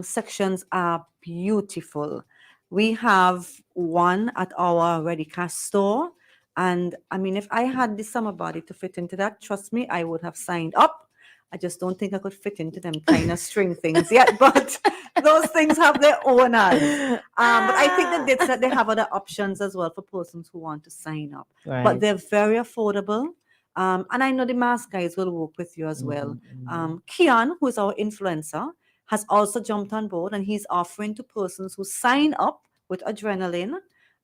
K: sections are beautiful. We have one at our Ready Cash store. And I mean, if I had the summer body to fit into that, trust me, I would have signed up. I just don't think I could fit into them kind of string things yet, but those things have their owners. But I think that they have other options as well for persons who want to sign up. But
A: Right.
K: they're very affordable. And I know the mask guys will work with you as well. Kian, who is our influencer, has also jumped on board, and he's offering to persons who sign up with Adrenaline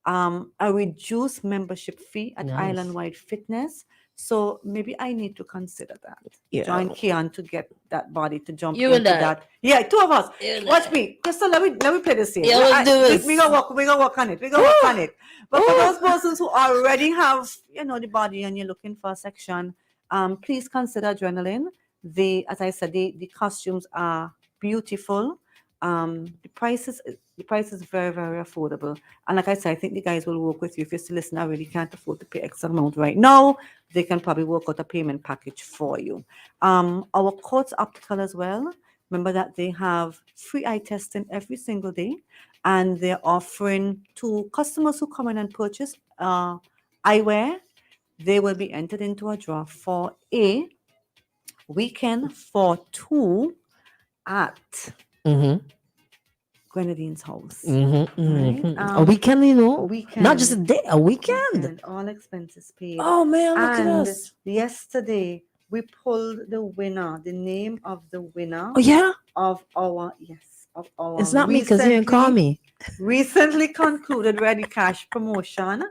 K: a reduced membership fee at
A: Nice.
K: Island Wide Fitness. So maybe I need to consider that.
A: Yeah.
K: Join Kian to get that body to jump
A: You
K: into
A: and I.
K: that. Yeah, two of us.
A: You and
K: Watch
A: I.
K: me. Crystal, let me play this here.
A: Yeah, let's do this.
K: We gonna work on it. We gonna work on it. But for those persons who already have, the body and you're looking for a section, please consider Adrenaline. As I said, the costumes are beautiful. The price is very, very affordable. And like I said, I think the guys will work with you. If you're still listening, I really can't afford to pay X amount right now, they can probably work out a payment package for you. Our Courts Optical as well. Remember that they have free eye testing every single day, and they're offering to customers who come in and purchase eyewear, they will be entered into a draw for a weekend for two at
A: Mm-hmm.
K: Grenadine's house.
A: Mm-hmm.
K: Right?
A: Mm-hmm. A weekend,
K: A
A: not just a
K: weekend.
A: day, a weekend.
K: Weekend, all expenses paid.
A: Oh man, look at
K: And
A: us.
K: yesterday we pulled the winner, the name of the winner
A: Oh yeah,
K: of our
A: it's not me because you didn't call me.
K: recently concluded Ready Cash promotion.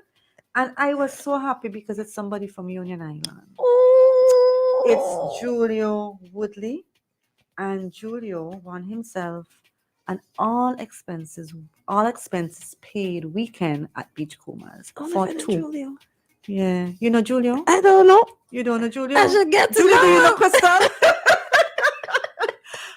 K: And I was so happy because it's somebody from Union Island. It's Julio Woodley, and Julio won himself an all expenses paid weekend at Beachcombers for two.
A: Julio.
K: Yeah, you know Julio?
A: I don't know.
K: You don't know Julio?
A: I should get to
K: Julio, do you know
A: know.
K: Crystal?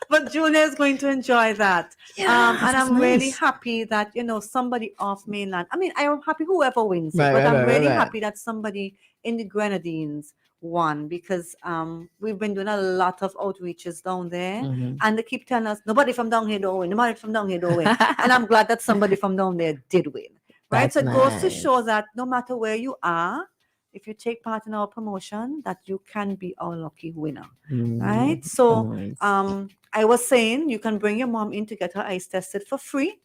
K: But Julia is going to enjoy that.
A: Yeah,
K: And
A: that's
K: I'm really
A: nice.
K: happy that, somebody off mainland. I mean, I am happy whoever wins it,
A: Right,
K: but
A: right,
K: I'm
A: right,
K: really
A: right.
K: happy that somebody in the Grenadines won, because we've been doing a lot of outreaches down there,
A: Mhm.
K: and they keep telling us nobody from down here don't win, nobody from down here don't win. And I'm glad that somebody from down there did win. Right?
A: That's
K: So it goes to
A: nice.
K: show that no matter where you are, if you take part in our promotion, that you can be our lucky winner. Right? So
A: Nice.
K: I was saying you can bring your mom in to get her eyes tested for free.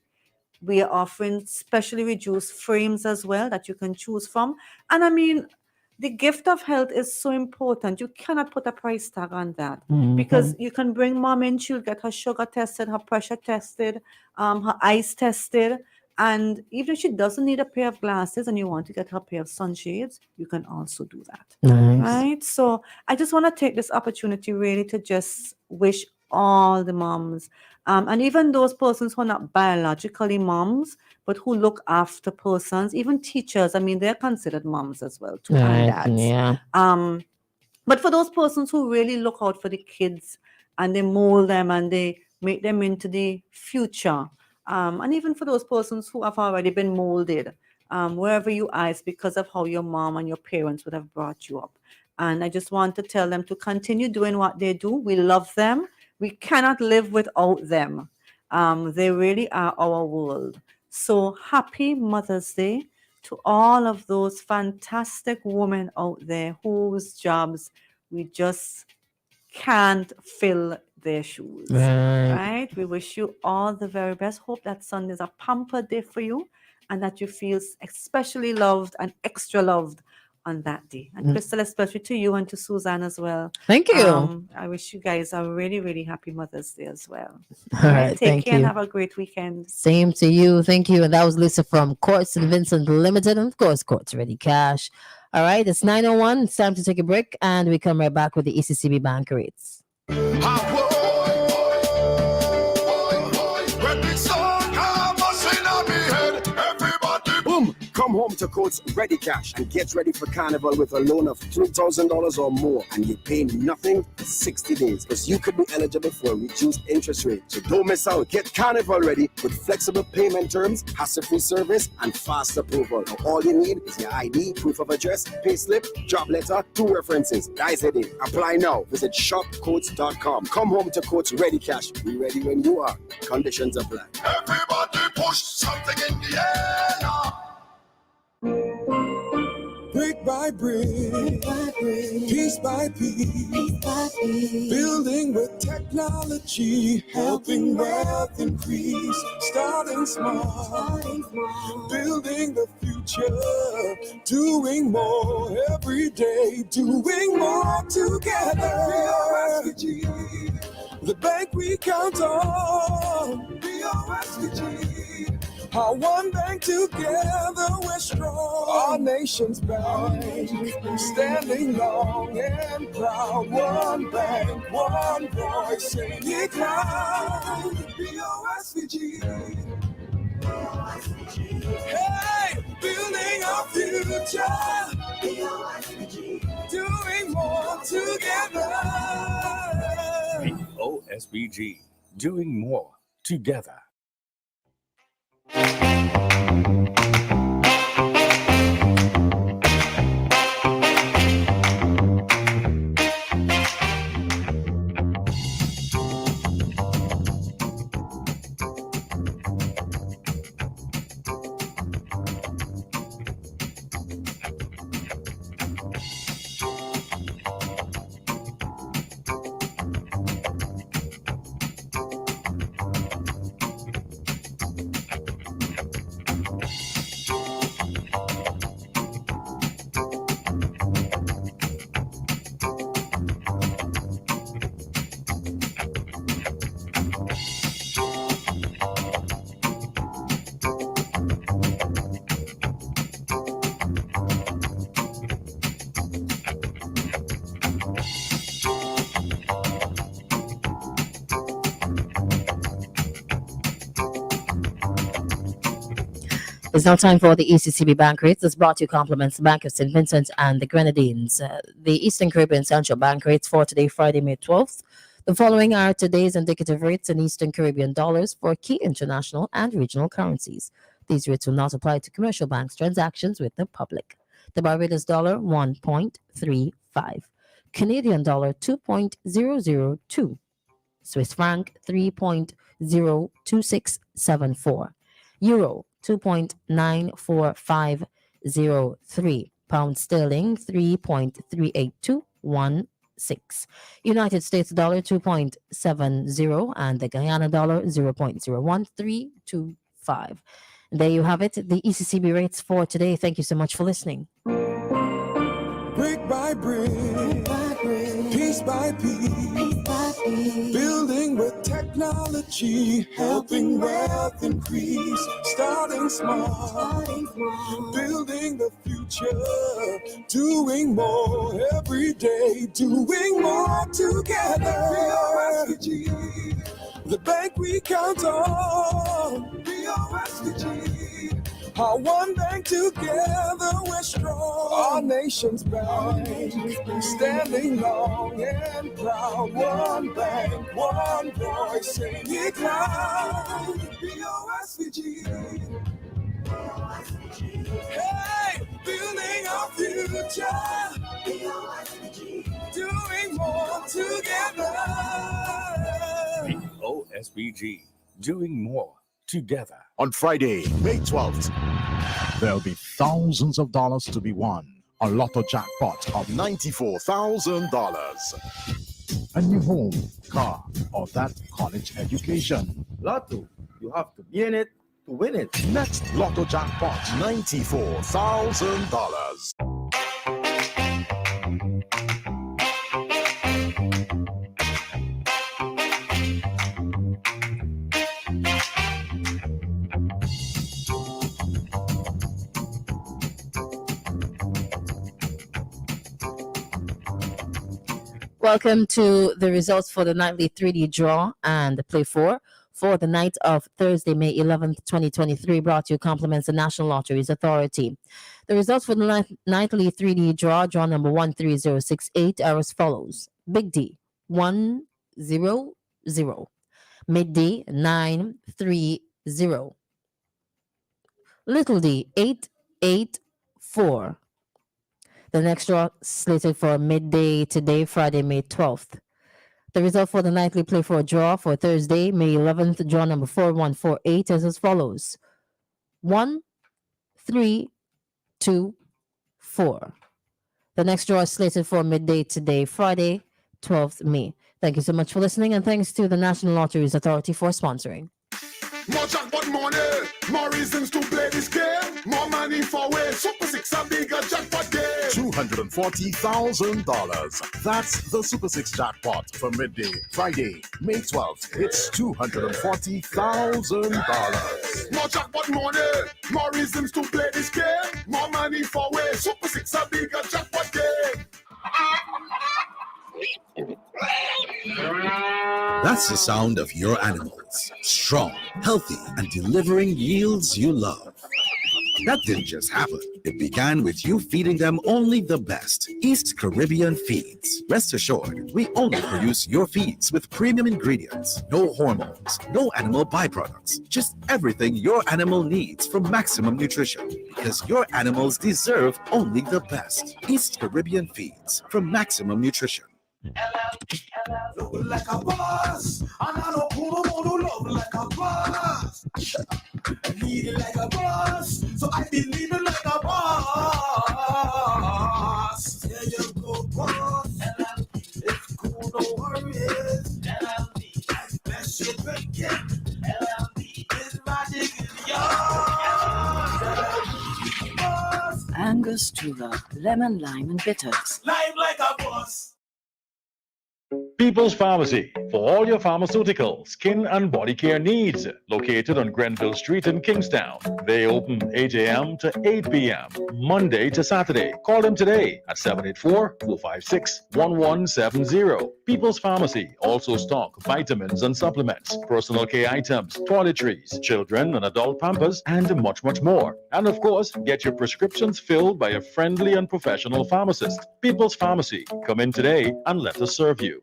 K: We are offering specially reduced frames as well that you can choose from. And I mean, the gift of health is so important. You cannot put a price tag on that, because you can bring mom in, she'll get her sugar tested, her pressure tested, her eyes tested. And even if she doesn't need a pair of glasses and you want to get her a pair of sunshades, you can also do that.
A: Nice.
K: Right? So I just want to take this opportunity really to just wish all the moms And even those persons who are not biologically moms, but who look after persons, even teachers, I mean, they're considered moms as well, too, and
A: Right.
K: dads.
A: Yeah.
K: But for those persons who really look out for the kids and they mold them and they make them into the future, and even for those persons who have already been molded, wherever you are, it's because of how your mom and your parents would have brought you up. And I just want to tell them to continue doing what they do. We love them. We cannot live without them. They really are our world. So happy Mother's Day to all of those fantastic women out there whose jobs we just can't fill their shoes.
A: Right.
K: Right? We wish you all the very best. Hope that Sunday is a pampered day for you and that you feel especially loved and extra loved on that day. And Christal, especially to you and to Suzanne as well.
A: Thank you.
K: I wish you guys a really, really happy Mother's Day as well.
A: All right.
K: Take
A: Thank
K: care and
A: you.
K: have a great weekend.
A: Same to you. Thank you. And that was Lisa from Courts and Vincent Limited. And of course, Courts Ready Cash. All right. It's 9:01. It's time to take a break. And we come right back with the ECCB bank rates.
L: Boom! Come home to Courts Ready Cash and get ready for Carnival with a loan of $3,000 or more, and you pay nothing for 60 days because you could be eligible for a reduced interest rate. So don't miss out. Get Carnival ready with flexible payment terms, hassle-free service, and fast approval. Now, all you need is your ID, proof of address, payslip, job letter, 2 references. That's it. Apply now. Visit shopcourts.com. Come home to Courts Ready Cash. Be ready when you are. Conditions apply.
M: Everybody push something in the air now. Brick by brick, piece by piece, building with technology, helping wealth increase, starting small, building the future, doing more every day, doing more together. BOSVG, the bank we count on, BOSVG. Our one bank together, we're strong. Our nation's bank, standing long and proud. One bank, one voice, sing it loud. BOSVG. Hey, building our future. BOSVG. Doing more together.
E: OSBG, doing more together.
A: It's now time for the ECCB bank rates. It's brought to you compliments the Bank of St. Vincent and the Grenadines. The Eastern Caribbean Central Bank rates for today, Friday, May 12th. The following are today's indicative rates in Eastern Caribbean dollars for key international and regional currencies. These rates will not apply to commercial banks' transactions with the public. The bar rate is $1.35. Canadian dollar 2.002. Swiss franc 3.02674. Euro 2.94503. Pound sterling 3.38216. United States dollar 2.70 and the Guyana dollar 0.01325. There you have it, the ECCB rates for today. Thank you so much for listening.
M: Brick by brick, piece by piece, building with technology, helping wealth increase, starting small, building the future, doing more every day, doing more together. BOSVG, the bank we count on. BOSVG, our one bank together we're strong. Our nation's bank, standing long and proud. One bank, one voice, sing it loud. BOSVG. Hey, building our future. Doing more together.
E: OSBG, doing more together.
F: On Friday, May 12th, there'll be thousands of dollars to be won. A lotto jackpot of $94,000. A new home, car, or that college education.
N: Lotto, you have to be in it to win it.
F: Next lotto jackpot, $94,000.
A: Welcome to the results for the nightly 3D draw and the play for the night of Thursday, May 11th, 2023, brought to you compliments the National Lotteries Authority. The results for the nightly 3D draw number 13068 are as follows. Big D, 100. Midday, 930. Little D, 884. The next draw slated for midday today, Friday, May 12th. The result for the nightly play for draw for Thursday, May 11th, draw number 4148 is as follows. 1, 3, 2, 4. The next draw is slated for midday today, Friday, 12th May. Thank you so much for listening, and thanks to the National Lotteries Authority for sponsoring.
M: More jackpot money, more reasons to play this game. More money for way. Super 6 a bigger jackpot game.
F: $240,000. That's the Super 6 jackpot for midday, Friday, May 12th. It's $240,000.
M: More jackpot money, more reasons to play this game. More money for way. Super 6 a bigger jackpot game.
O: That's the sound of your animals. Strong, healthy, and delivering yields you love. That didn't just happen. It began with you feeding them only the best. East Caribbean Feeds. Rest assured, we only produce your feeds with premium ingredients. No hormones, no animal byproducts. Just everything your animal needs for maximum nutrition. Because your animals deserve only the best. East Caribbean Feeds from Maximum Nutrition.
M: Love like a boss, and I know who love like a boss. Leading like a boss, so I be leading like a boss. There you go, boss. It's cool, no worries. Best you can get. This magic is yours.
P: Angostura, lemon, lime, and bitters.
M: Live like a boss.
Q: People's Pharmacy for all your pharmaceutical, skin, and body care needs. Located on Grenville Street in Kingstown. They open 8 a.m. to 8 p.m. Monday to Saturday. Call them today at 784-456-1170. People's Pharmacy also stock vitamins and supplements, personal care items, toiletries, children and adult pampers, and much, much more. And of course, get your prescriptions filled by a friendly and professional pharmacist. People's Pharmacy. Come in today and let us serve you.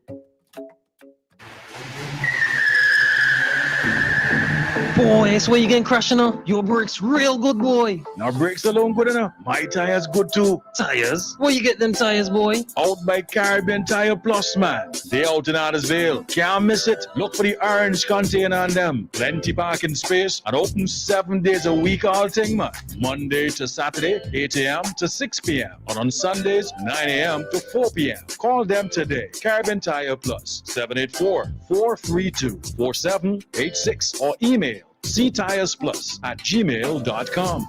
R: Boy, that's where you getting crushed now. Your brakes real good, boy.
Q: Now brakes alone good enough. My tires good too.
R: Tires? Where you get them tires, boy?
Q: Out by Caribbean Tire Plus, man. They out in Addersville. Can't miss it. Look for the orange container on them. Plenty parking space and open 7 days a week all thing, man. Monday to Saturday, 8 a.m. to 6 p.m. And on Sundays, 9 a.m. to 4 p.m. Call them today. Caribbean Tire Plus, 784-432-4786 or email ctiresplus@gmail.com.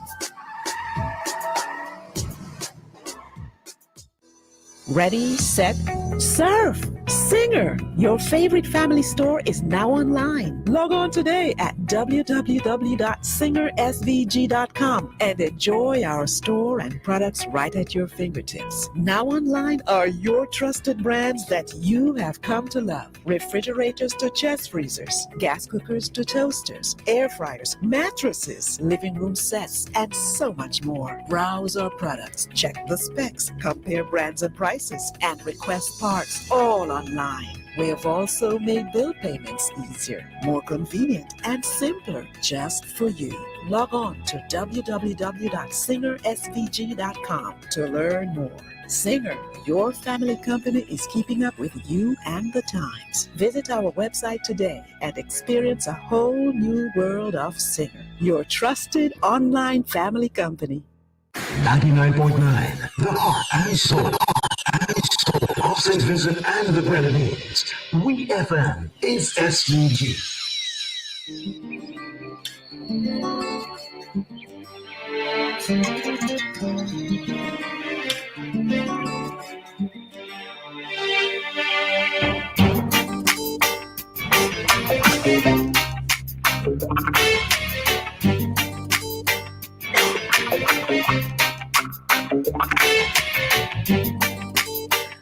P: Ready, set, serve.
S: Singer, your favorite family store is now online. Log on today at www.singersvg.com and enjoy our store and products right at your fingertips. Now online are your trusted brands that you have come to love. Refrigerators to chest freezers, gas cookers to toasters, air fryers, mattresses, living room sets, and so much more. Browse our products, check the specs, compare brands and prices, and request parts all online. We have also made bill payments easier, more convenient, and simpler just for you. Log on to www.singersvg.com to learn more. Singer, your family company is keeping up with you and the times. Visit our website today and experience a whole new world of Singer, your trusted online family company.
G: 99.9, the heart and soul of St. Vincent and the Grenadines. We FM is SVG.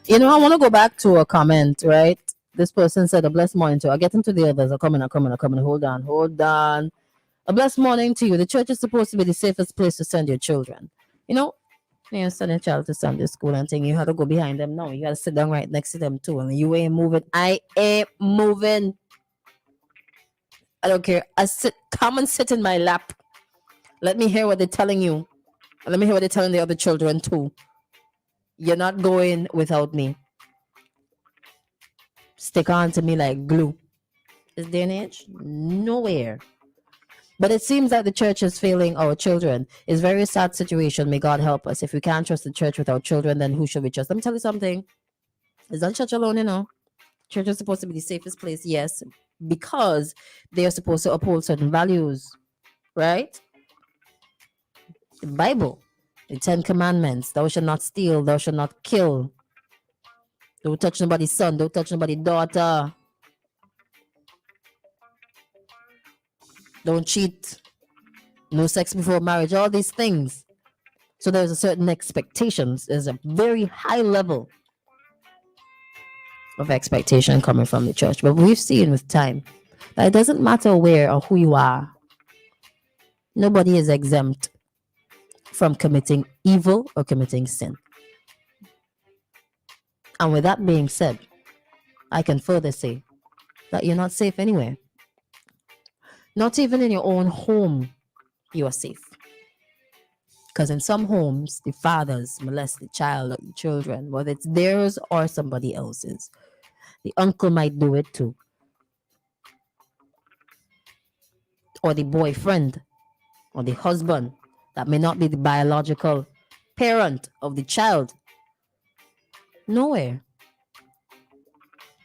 A: You know, I want to go back to a comment, right? This person said, a blessed morning to you. I'll get into the others. I'm coming. Hold on. A blessed morning to you. The church is supposed to be the safest place to send your children. You know, you send your child to Sunday school and think you have to go behind them. No, you got to sit down right next to them too. And you ain't moving. I ain't moving. I don't care. Come and sit in my lap. Let me hear what they're telling you. Let me hear what they're telling the other children too. You're not going without me. Stick on to me like glue. This day and age, nowhere. But it seems that the church is failing our children. It's a very sad situation. May God help us. If we can't trust the church with our children, then who should we trust? Let me tell you something. It's not church alone, you know. Church is supposed to be the safest place, yes, because they are supposed to uphold certain values, right? The Bible, the 10 Commandments, thou shalt not steal, thou shalt not kill. Don't touch nobody's son, don't touch nobody's daughter. Don't cheat. No sex before marriage, all these things. So there's a certain expectations. There's a very high level of expectation coming from the church. But we've seen with time that it doesn't matter where or who you are. Nobody is exempt from committing evil or committing sin. And with that being said, I can further say that you're not safe anywhere. Not even in your own home, you are safe. Because in some homes, the fathers molest the child or the children, whether it's theirs or somebody else's. The uncle might do it too. Or the boyfriend or the husband that may not be the biological parent of the child. Nowhere,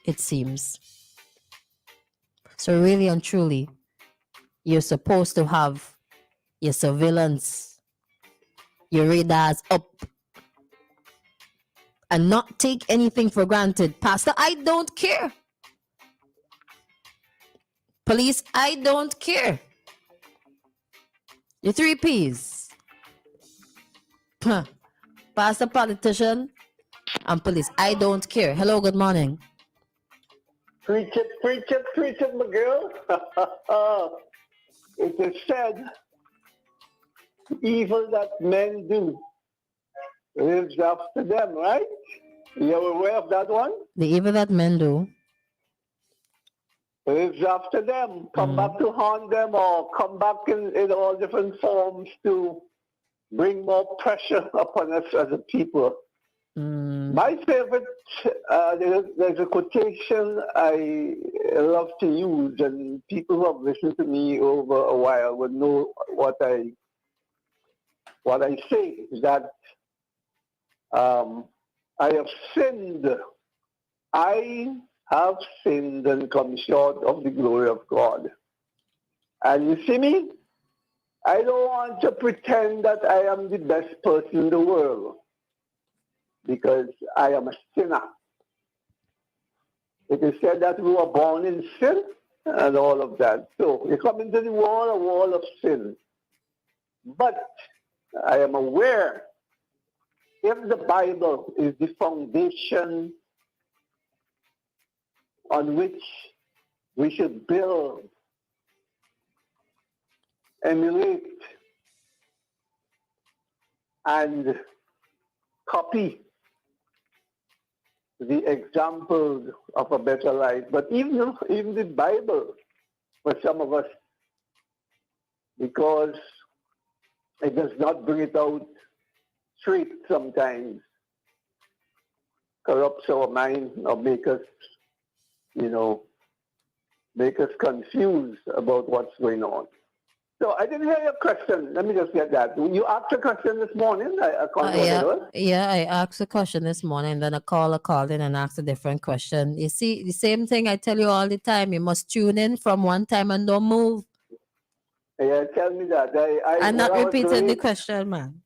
A: it seems. So really and truly, you're supposed to have your surveillance, your radars up, and not take anything for granted. Pastor, I don't care. Police, I don't care. Your 3 Ps. Pastor, politician, and police, I don't care. Hello, good morning.
J: Preach it, my girl. It is said, evil that men do lives after them, right? You're aware of that one?
A: The evil that men do
J: lives after them. Come back to haunt them or come back in all different forms to bring more pressure upon us as a people. My favorite, there's a quotation I love to use, and people who have listened to me over a while would know what I say, is that I have sinned. I have sinned and come short of the glory of God. And you see me? I don't want to pretend that I am the best person in the world, because I am a sinner. It is said that we were born in sin and all of that. So you come into the world, a wall of sin. But I am aware, if the Bible is the foundation on which we should build, emulate, and copy the examples of a better life. But even the Bible, for some of us, because it does not bring it out straight sometimes, corrupts our mind or make us confused about what's going on. So I didn't hear your question. Let me just get that. You asked a question this morning. I can't remember.
A: Yeah, I asked a question this morning, then a caller called in and asked a different question. You see, the same thing I tell you all the time. You must tune in from one time and don't move.
J: Yeah, tell me that.
A: I'm not repeating the question, man.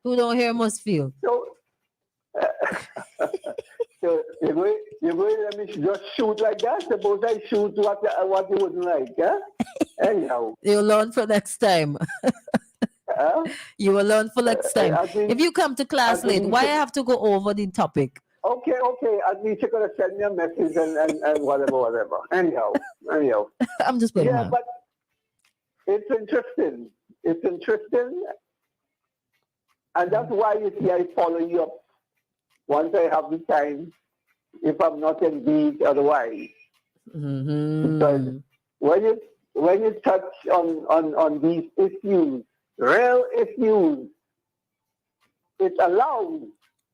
A: Who don't hear must feel.
J: So, so you're going to let me just shoot like that? Suppose I shoot what you wouldn't like, huh? Anyhow.
A: You'll learn for next time. You will learn for next time. If you come to class late, why I have to go over the topic?
J: Okay. At least you're going to send me a message and whatever. Anyhow.
A: I'm just playing.
J: Yeah, but it's interesting. And that's why you see I follow you up once I have the time, if I'm not engaged otherwise. Because when you touch on these issues, real issues, it allows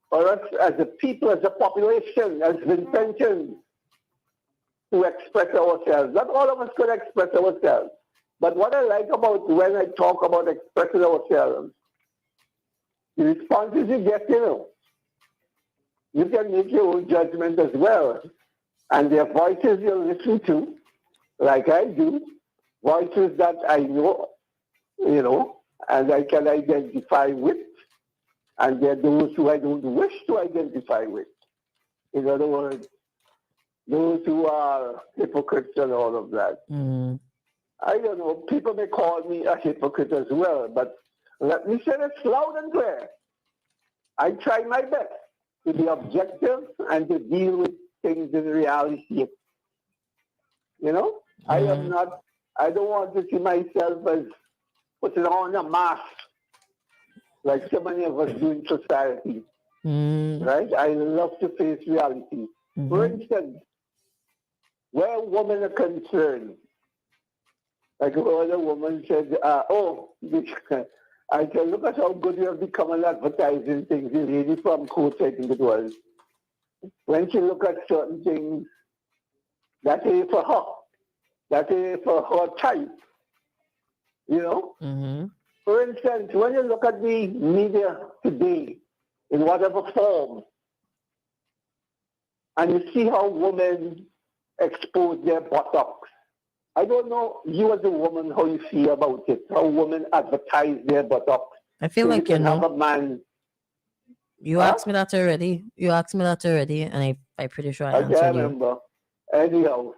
J: for us as a people, as a population, as Vincentians, to express ourselves. Not all of us could express ourselves. But what I like about when I talk about expressing ourselves, the responses you get, you can make your own judgment as well. And their voices you listen to, like I do, voices that I know, and I can identify with, and there are those who I don't wish to identify with. In other words, those who are hypocrites and all of that. I don't know, people may call me a hypocrite as well, but let me say this loud and clear. I try my best to be objective and to deal with things in reality. I don't want to see myself as putting on a mask like so many of us do in society. Right? I love to face reality. For instance, where women are concerned, like another woman said, I said, look at how good you have become at advertising things. The lady from Coach, I think it was. When she look at certain things, that is for her. That is for her type. For instance, when you look at the media today, in whatever form, and you see how women expose their buttocks, I don't know, you as a woman, how you feel about it, how women advertise their buttocks.
A: I feel like you know.
J: Have a man.
A: You asked me that already. And I'm pretty sure I answered
J: can't remember. Anyhow.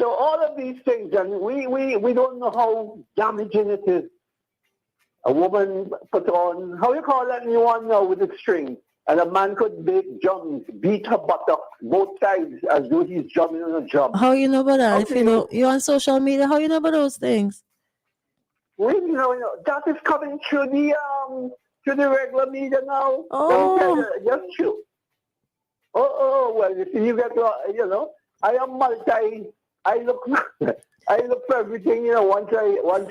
J: So all of these things, and we don't know how damaging it is. A woman put on, how you call that new one now with the string? And a man could make drums, beat her buttocks, both sides, as though he's drumming on a drum.
A: How you know about that? If you're on social media, how you know about those things?
J: Really, that is coming through the regular media now.
A: Oh.
J: Just true. Well, you see, you get, I am I look for everything, once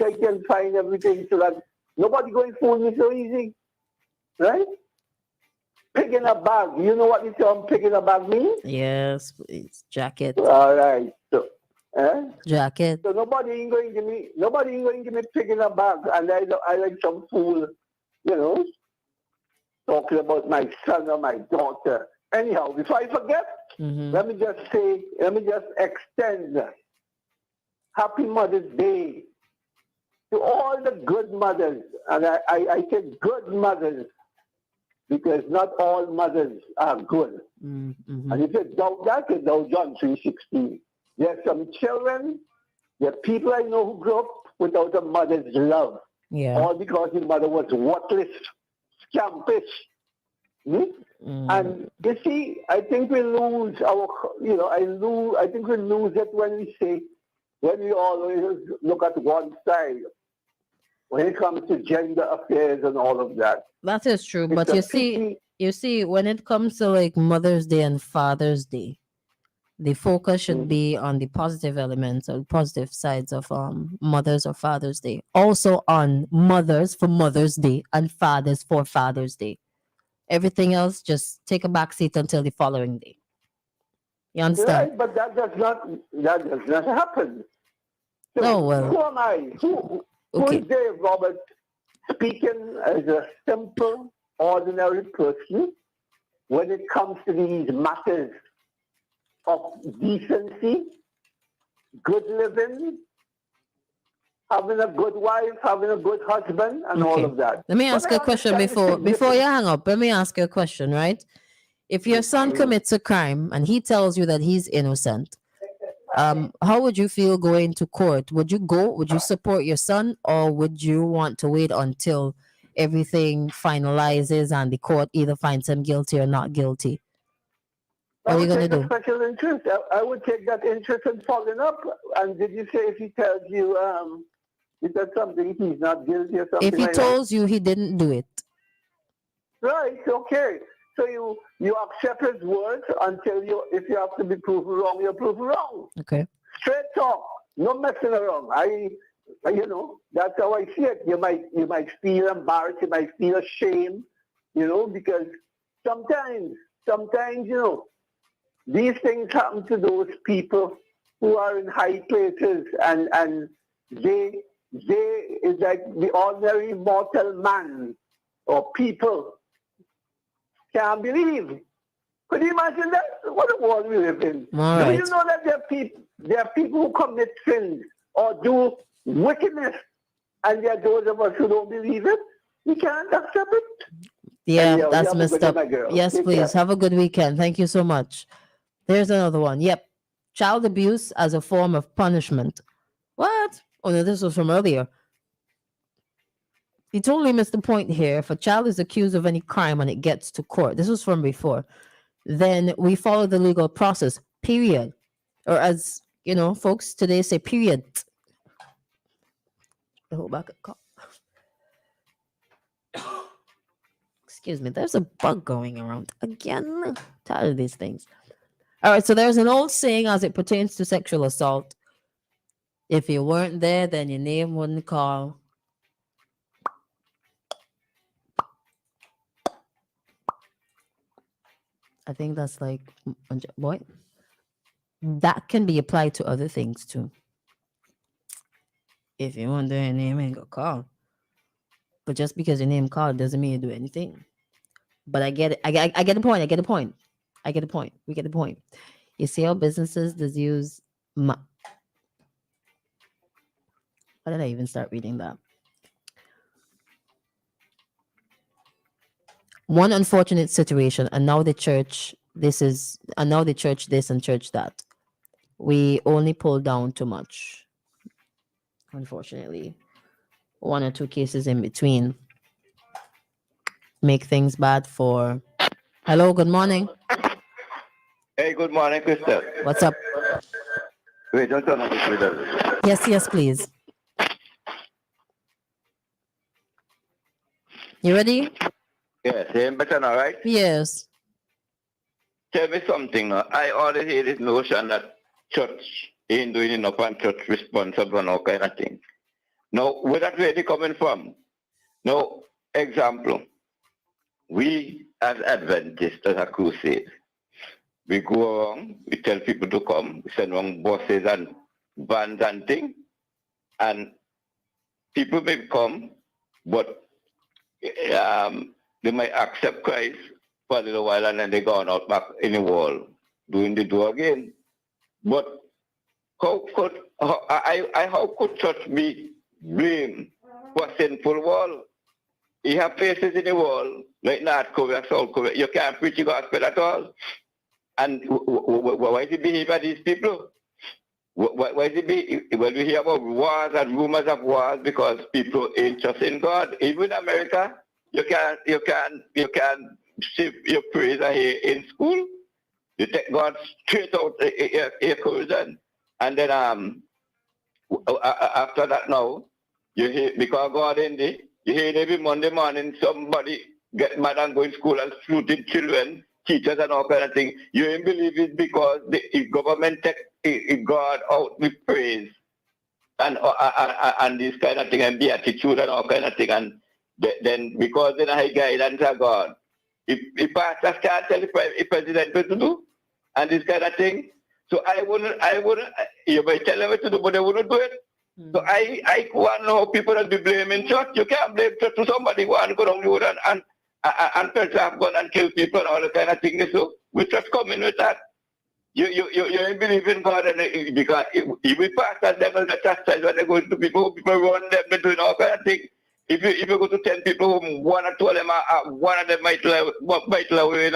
J: I can find everything so that nobody going to fool me so easy. Right? Pig in a bag. You know what the term pig in a bag means?
A: Yes, it's jacket.
J: All right. So,
A: jacket.
J: So nobody ain't going to give me pig in a bag, and I like some fool, talking about my son or my daughter. Anyhow, before I forget, let me just extend Happy Mother's Day to all the good mothers, and I say good mothers because not all mothers are good.
A: Mm-hmm.
J: And if you doubt that, you doubt John 3:16. There are some children, there are people I know who grew up without a mother's love.
A: Yeah.
J: All because his mother was worthless, scampish. And you see, I think we lose our, I think we lose it when we always look at one side when it comes to gender affairs and all of that.
A: That is true,
J: It's
A: but
J: a
A: you see, when it comes to like Mother's Day and Father's Day, the focus should be on the positive elements or positive sides of Mother's or Father's Day. Also on mothers for Mother's Day and fathers for Father's Day. Everything else just take a back seat until the following day. You understand?
J: Right, but that does not happen. So
A: Oh, well.
J: who am I? Who is Dave Roberts speaking as a simple, ordinary person when it comes to these matters of decency, good living, having a good wife, having a good husband, and all of that.
A: Let me ask you a question before you hang up. Let me ask you a question, right? If your son commits a crime and he tells you that he's innocent, how would you feel going to court? Would you go? Would you support your son, or would you want to wait until everything finalizes and the court either finds him guilty or not guilty? What are you going to do?
J: Special interest. I would take that interest in following up. And did you say if he tells you he said something he's not guilty or something?
A: If he
J: like
A: tells you he didn't do it,
J: right? Okay. So you accept his words until if you have to be proven wrong, you're proven wrong.
A: Okay.
J: Straight talk, no messing around. That's how I see it. You might feel embarrassed, you might feel ashamed, because sometimes, these things happen to those people who are in high places, and they is like the ordinary mortal man or people can't believe. Could you imagine that? What a world we live in.
A: All
J: Do
A: right.
J: you know that there are people who commit sins or do wickedness, and there are those of us who don't believe it? We can't accept it.
A: yeah,
J: Anyhow,
A: that's
J: you have a
A: messed
J: good day,
A: up.
J: my girl.
A: Yes,
J: Take
A: please.
J: care.
A: Have a good weekend. Thank you so much. There's another one. Yep. Child abuse as a form of punishment. What? Oh, no, this was from earlier. He totally missed the point here. If a child is accused of any crime and it gets to court, this was from before, then we follow the legal process, period. Or as, folks today say, period. Hold back a call. Excuse me, there's a bug going around again. Tired of these things. All right, so there's an old saying as it pertains to sexual assault. If you weren't there, then your name wouldn't call. I think that's like, what? That can be applied to other things too. If you weren't there, your name ain't gonna call. But just because your name called doesn't mean you do anything. But I get it. I get the point. I get the point. I get the point. We get the point. You see how businesses does use why did I even start reading that? One unfortunate situation, and now the church this and church that. We only pull down too much. Unfortunately. One or two cases in between make things bad for. Hello, good morning.
H: Hey, good morning, Christal.
A: What's up?
H: Wait, don't turn on this video.
A: Yes, please. You ready?
H: Yeah, same better now, right?
A: Yes.
H: Tell me something now. I always hear this notion that church ain't doing enough and church responsible and all kind of thing. Now, where that really coming from? Now, example, we as Adventists, as a crusade, we go around, we tell people to come, we send around buses and vans and things, and people may come, but they might accept Christ for a little while and then they go on out back in the wall, doing the do again. But how could church be blamed for sinful wall? You have places in the world, like North Korea, South Korea, you can't preach the gospel at all. And why is it behave at these people? Why is it be? Well, we hear about wars and rumors of wars because people ain't just in God. Even in America, you can shift your praise in school. You take God straight out a Christian, and then after that now, you hear because God in there, you hear every Monday morning somebody get mad and go in school and shooting children, teachers and all kind of thing. You ain't believe it because the government take God out with praise and this kind of thing and beatitude and all kind of thing, and then because they have guidance of God, if pastors can't tell the president what to do and this kind of thing. So I wouldn't, you might tell them what to do, but they wouldn't do it. So I want to know people that be blaming church. You can't blame church to somebody who want to go down the road and church have gone and kill people and all the kind of things. So we just come in with that. You ain't believe in God, and because if we pastors them and the chastise when they go to people run them, they doing all kind of things. If you go to 10 people, one or two of them, one of them might lie away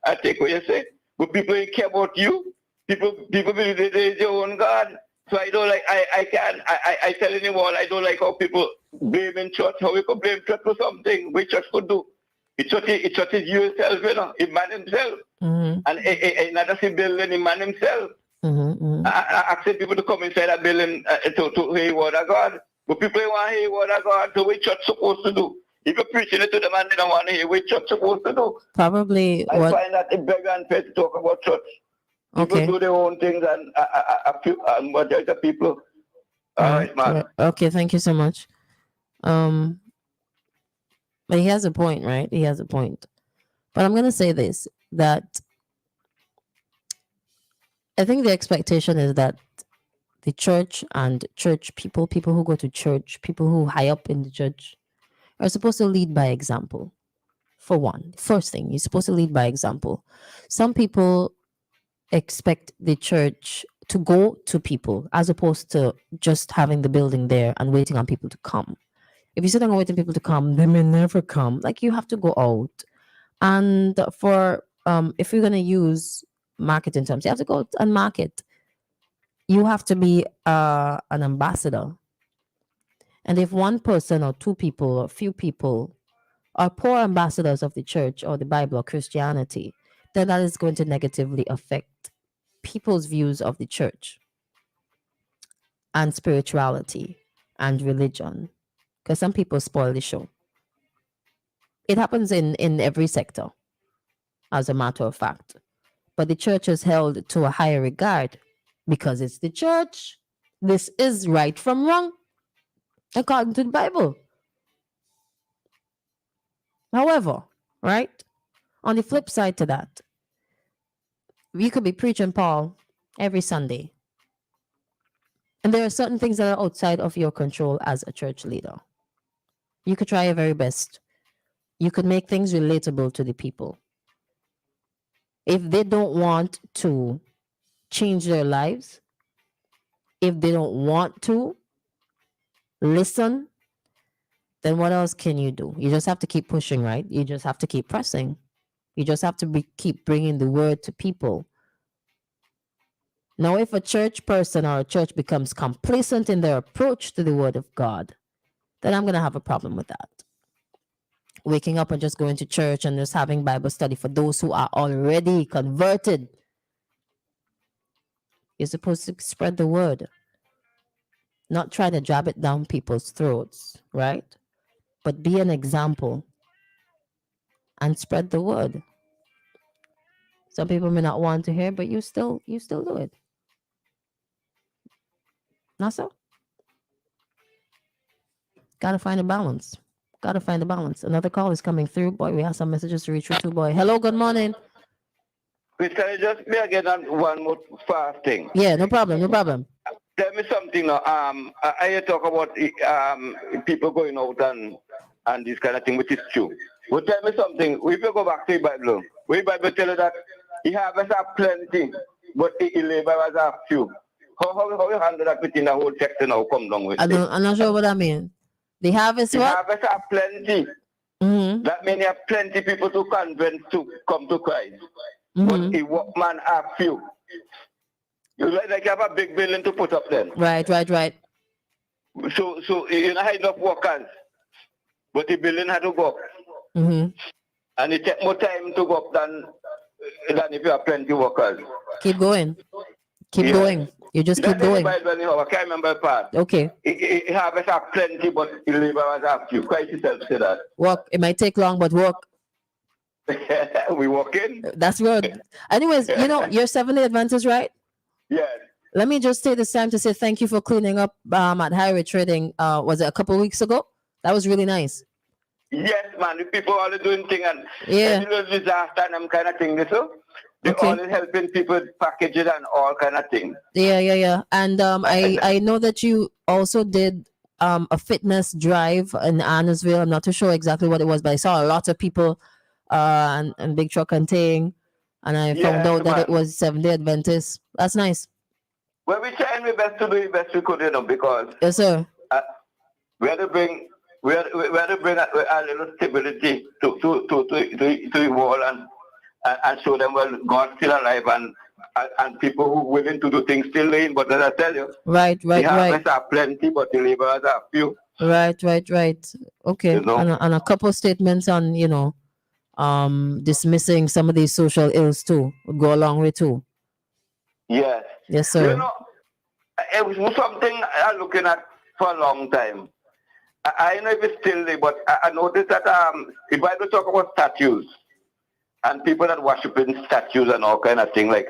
H: and take what you say. But people ain't care about you. People believe that there is your own God. So I don't like, I tell anyone, I don't like how people blame in church, how we could blame church for something which church could do. It's just you yourself, you know, a man himself. And another building, a man himself. I ask people to come inside a building to hear word of God. But people want to hear word of God, so what church supposed to do? If you're preaching it to them and they don't want to hear what church supposed to do.
A: Probably
H: I find that it's very unfair to talk about church. People do their own things and majority of people. All right, man.
A: Okay, thank you so much. But he has a point, right? He has a point. But I'm gonna say this, that I think the expectation is that the church and church people who go to church, people who high up in the church, are supposed to lead by example. For one, first thing, you're supposed to lead by example. Some people expect the church to go to people as opposed to just having the building there and waiting on people to come. If you sit and waiting people to come, they may never come. Like, you have to go out. And for if you're gonna use marketing terms, you have to go out and market. You have to be an ambassador. And if one person or two people or few people are poor ambassadors of the church or the Bible or Christianity, then that is going to negatively affect people's views of the church and spirituality and religion. Because some people spoil the show. It happens in every sector, as a matter of fact. But the church is held to a higher regard because it's the church. This is right from wrong, according to the Bible. However, right, on the flip side to that, we could be preaching Paul every Sunday. And there are certain things that are outside of your control as a church leader. You could try your very best. You could make things relatable to the people. If they don't want to change their lives, if they don't want to listen, then what else can you do? You just have to keep pushing, right? You just have to keep pressing. You just have to keep bringing the word to people. Now, if a church person or a church becomes complacent in their approach to the word of God, then I'm going to have a problem with that. Waking up and just going to church and just having Bible study for those who are already converted. You're supposed to spread the word, not try to jab it down people's throats, right? But be an example and spread the word. Some people may not want to hear, but you still do it. Not so? Gotta find a balance. Gotta find a balance. Another call is coming through. Boy, we have some messages to reach through too, boy. Hello, good morning.
H: Christal, just me again on one more fast thing.
A: Yeah, no problem, no problem.
H: Tell me something now. I talk about people going out and this kind of thing, which is true. But tell me something. If you go back to the Bible, where the Bible tell you that he harvests have plenty, but he laborers have few. How you handle that within the whole text and how come down with it?
A: I'm not sure what I mean. The harvest what?
H: The harvest have plenty, That means you have plenty people to convince to come to Christ.
A: Mm-hmm.
H: But a workman have few. You like have a big building to put up then.
A: Right.
H: So you don't have enough workers. But the building had to go up.
A: Mm-hmm.
H: And it take more time to go up than if you have plenty workers.
A: Keep going. Keep going. You just keep going.
H: I can't remember the part.
A: Okay.
H: It harvest have plenty, but the laborers have few. Christ himself said that.
A: Work. It might take long, but work.
H: We working.
A: That's good. Anyways, you're 7-day Adventist, right?
H: Yes.
A: Let me just take this time to say thank you for cleaning up at Highway Trading. Was it a couple of weeks ago? That was really nice.
H: Yes, man. The people are doing things and little disaster and them kind of thing. They're always helping people with packages and all kind of things.
A: Yeah. And I know that you also did a fitness drive in Annisville. I'm not too sure exactly what it was, but I saw a lot of people and big truck and thing. And I found out that it was 7-day Adventist. That's nice.
H: Well, we're trying our best to do the best we could, because
A: yes, sir.
H: We had to bring a little stability to the world and show them, well, God's still alive and people who are willing to do things still living. But as I tell you, the harvests are plenty, but the laborers are few.
A: Right. Okay. And a couple statements on, dismissing some of these social ills too. Would go a long way too.
H: Yes.
A: Yes, sir.
H: It was something I'm looking at for a long time. I know if it's still there, but I noticed that if I do talk about statues and people that worship in statues and all kind of thing, like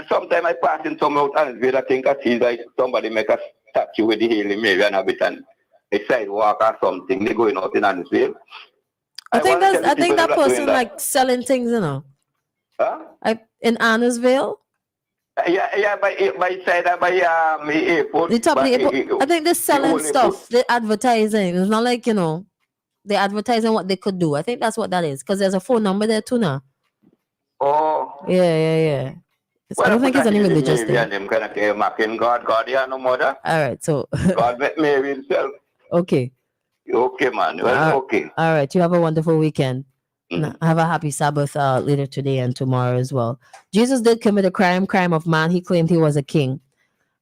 H: sometimes I pass in some out and I think I see like somebody make a statue with the Haile Mary and a bit and a sidewalk or something. They're going out in Annisville.
A: I think that person like selling things,
H: Huh?
A: In Annisville.
H: Yeah, by side by airport.
A: The top of the airport. I think they're selling stuff. They're advertising. It's not like, they're advertising what they could do. I think that's what that is. Because there's a phone number there too now.
H: Oh.
A: Yeah. I don't think it's any religious thing.
H: And them kind of God, yeah, no mother.
A: All right, so.
H: God met Mary himself.
A: Okay.
H: Okay, man. Well, okay.
A: All right, you have a wonderful weekend. Have a happy Sabbath later today and tomorrow as well. Jesus did commit a crime of man. He claimed he was a king.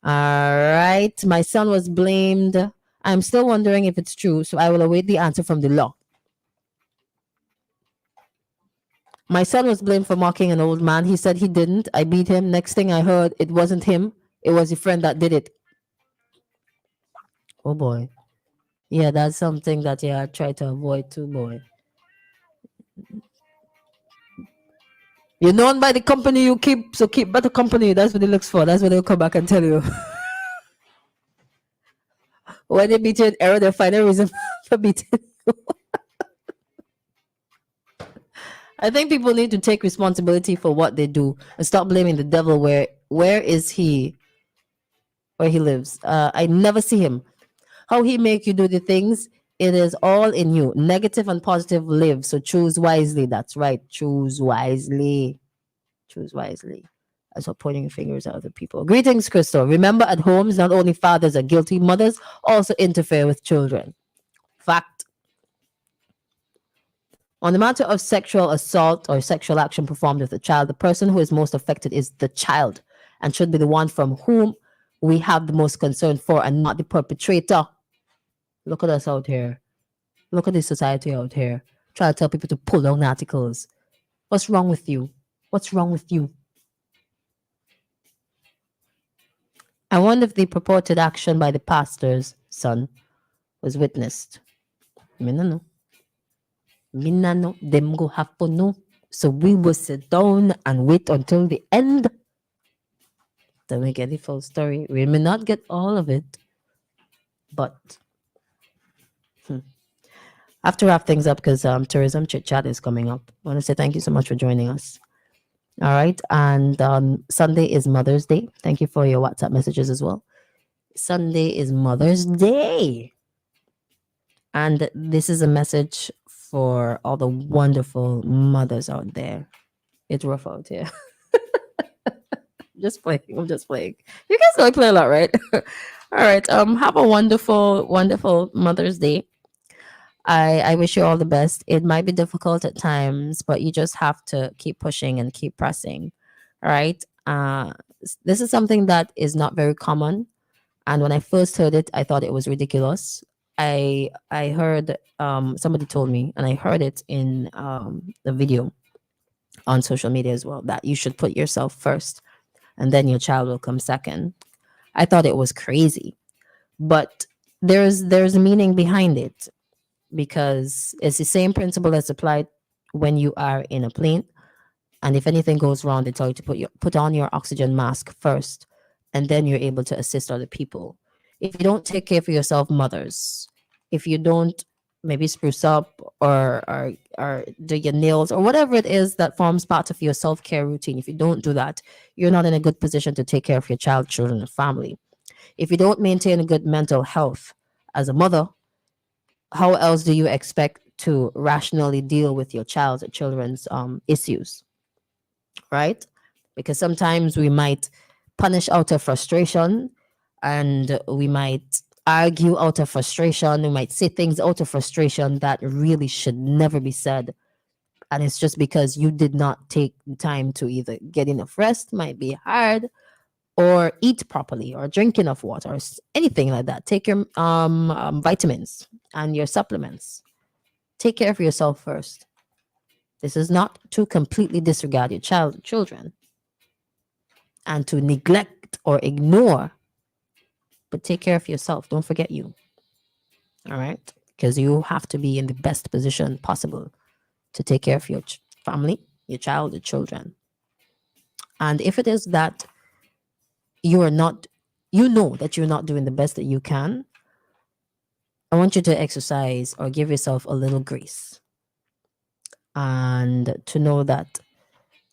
A: All right. My son was blamed. I'm still wondering if it's true, so I will await the answer from the law. My son was blamed for mocking an old man. He said he didn't. I beat him. Next thing I heard, it wasn't him. It was a friend that did it. Oh, boy. Yeah, that's something that I try to avoid too, boy. You're known by the company you keep, so keep better company. That's what it looks for. That's what they'll come back and tell you. When they beat you in error, they'll find a reason for beating you. I think people need to take responsibility for what they do and stop blaming the devil. Where is he? Where he lives. I never see him. How he make you do the things, it is all in you. Negative and positive live. So choose wisely. That's right. Choose wisely. Choose wisely. As well, pointing your fingers at other people. Greetings, Christal. Remember, at homes, not only fathers are guilty, mothers also interfere with children. Fact. On the matter of sexual assault or sexual action performed with a child, the person who is most affected is the child and should be the one from whom we have the most concern for and not the perpetrator. Look at us out here. Look at this society out here. Try to tell people to pull down articles. What's wrong with you? What's wrong with you? I wonder if the purported action by the pastor's son was witnessed. Me no know. Me no know. Them go have to know. So we will sit down and wait until the end. Then we get the full story. We may not get all of it, but I have to wrap things up because tourism chit chat is coming up. I want to say thank you so much for joining us. All right, and Sunday is Mother's Day. Thank you for your WhatsApp messages as well. Sunday is Mother's Day, and this is a message for all the wonderful mothers out there. It's rough out here. Just playing. I'm just playing. You guys know I play a lot, right? All right. Have a wonderful, wonderful Mother's Day. I wish you all the best. It might be difficult at times, but you just have to keep pushing and keep pressing. All right. This is something that is not very common. And when I first heard it, I thought it was ridiculous. I heard somebody told me, and I heard it in the video on social media as well, that you should put yourself first and then your child will come second. I thought it was crazy, but there's meaning behind it, because it's the same principle that's applied when you are in a plane, and if anything goes wrong, they tell you to put on your oxygen mask first, and then you're able to assist other people. If you don't take care of yourself, mothers, if you don't maybe spruce up or do your nails or whatever it is that forms part of your self-care routine, if you don't do that, you're not in a good position to take care of your child, children, and family. If you don't maintain a good mental health as a mother, how else do you expect to rationally deal with your child's or children's issues, right? Because sometimes we might punish out of frustration, and we might argue out of frustration. We might say things out of frustration that really should never be said. And it's just because you did not take the time to either get enough rest, might be hard, or eat properly, or drink enough water, or anything like that. Take your vitamins and your supplements. Take care of yourself first. This is not to completely disregard your children and to neglect or ignore, but take care of yourself. Don't forget you. All right? Because you have to be in the best position possible to take care of your family, your child, your children. And if it is that you are not, you know that you're not doing the best that you can, I want you to exercise or give yourself a little grace. And to know that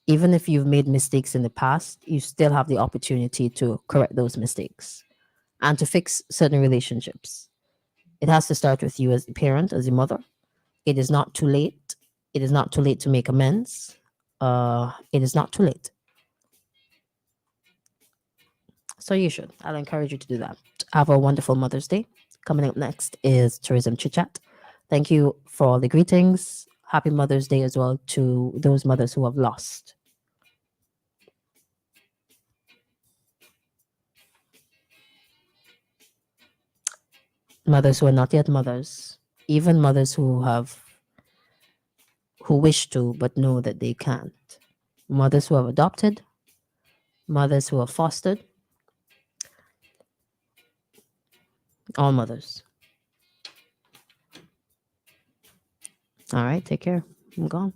A: even if you've made mistakes in the past, you still have the opportunity to correct those mistakes and to fix certain relationships. It has to start with you as a parent, as a mother. It is not too late. It is not too late to make amends. It is not too late. So you should. I'll encourage you to do that. Have a wonderful Mother's Day. Coming up next is Tourism Chit Chat. Thank you for all the greetings. Happy Mother's Day as well to those mothers who have lost. Mothers who are not yet mothers, even mothers who wish to but know that they can't. Mothers who have adopted, mothers who have fostered, all mothers. All right, take care. I'm gone.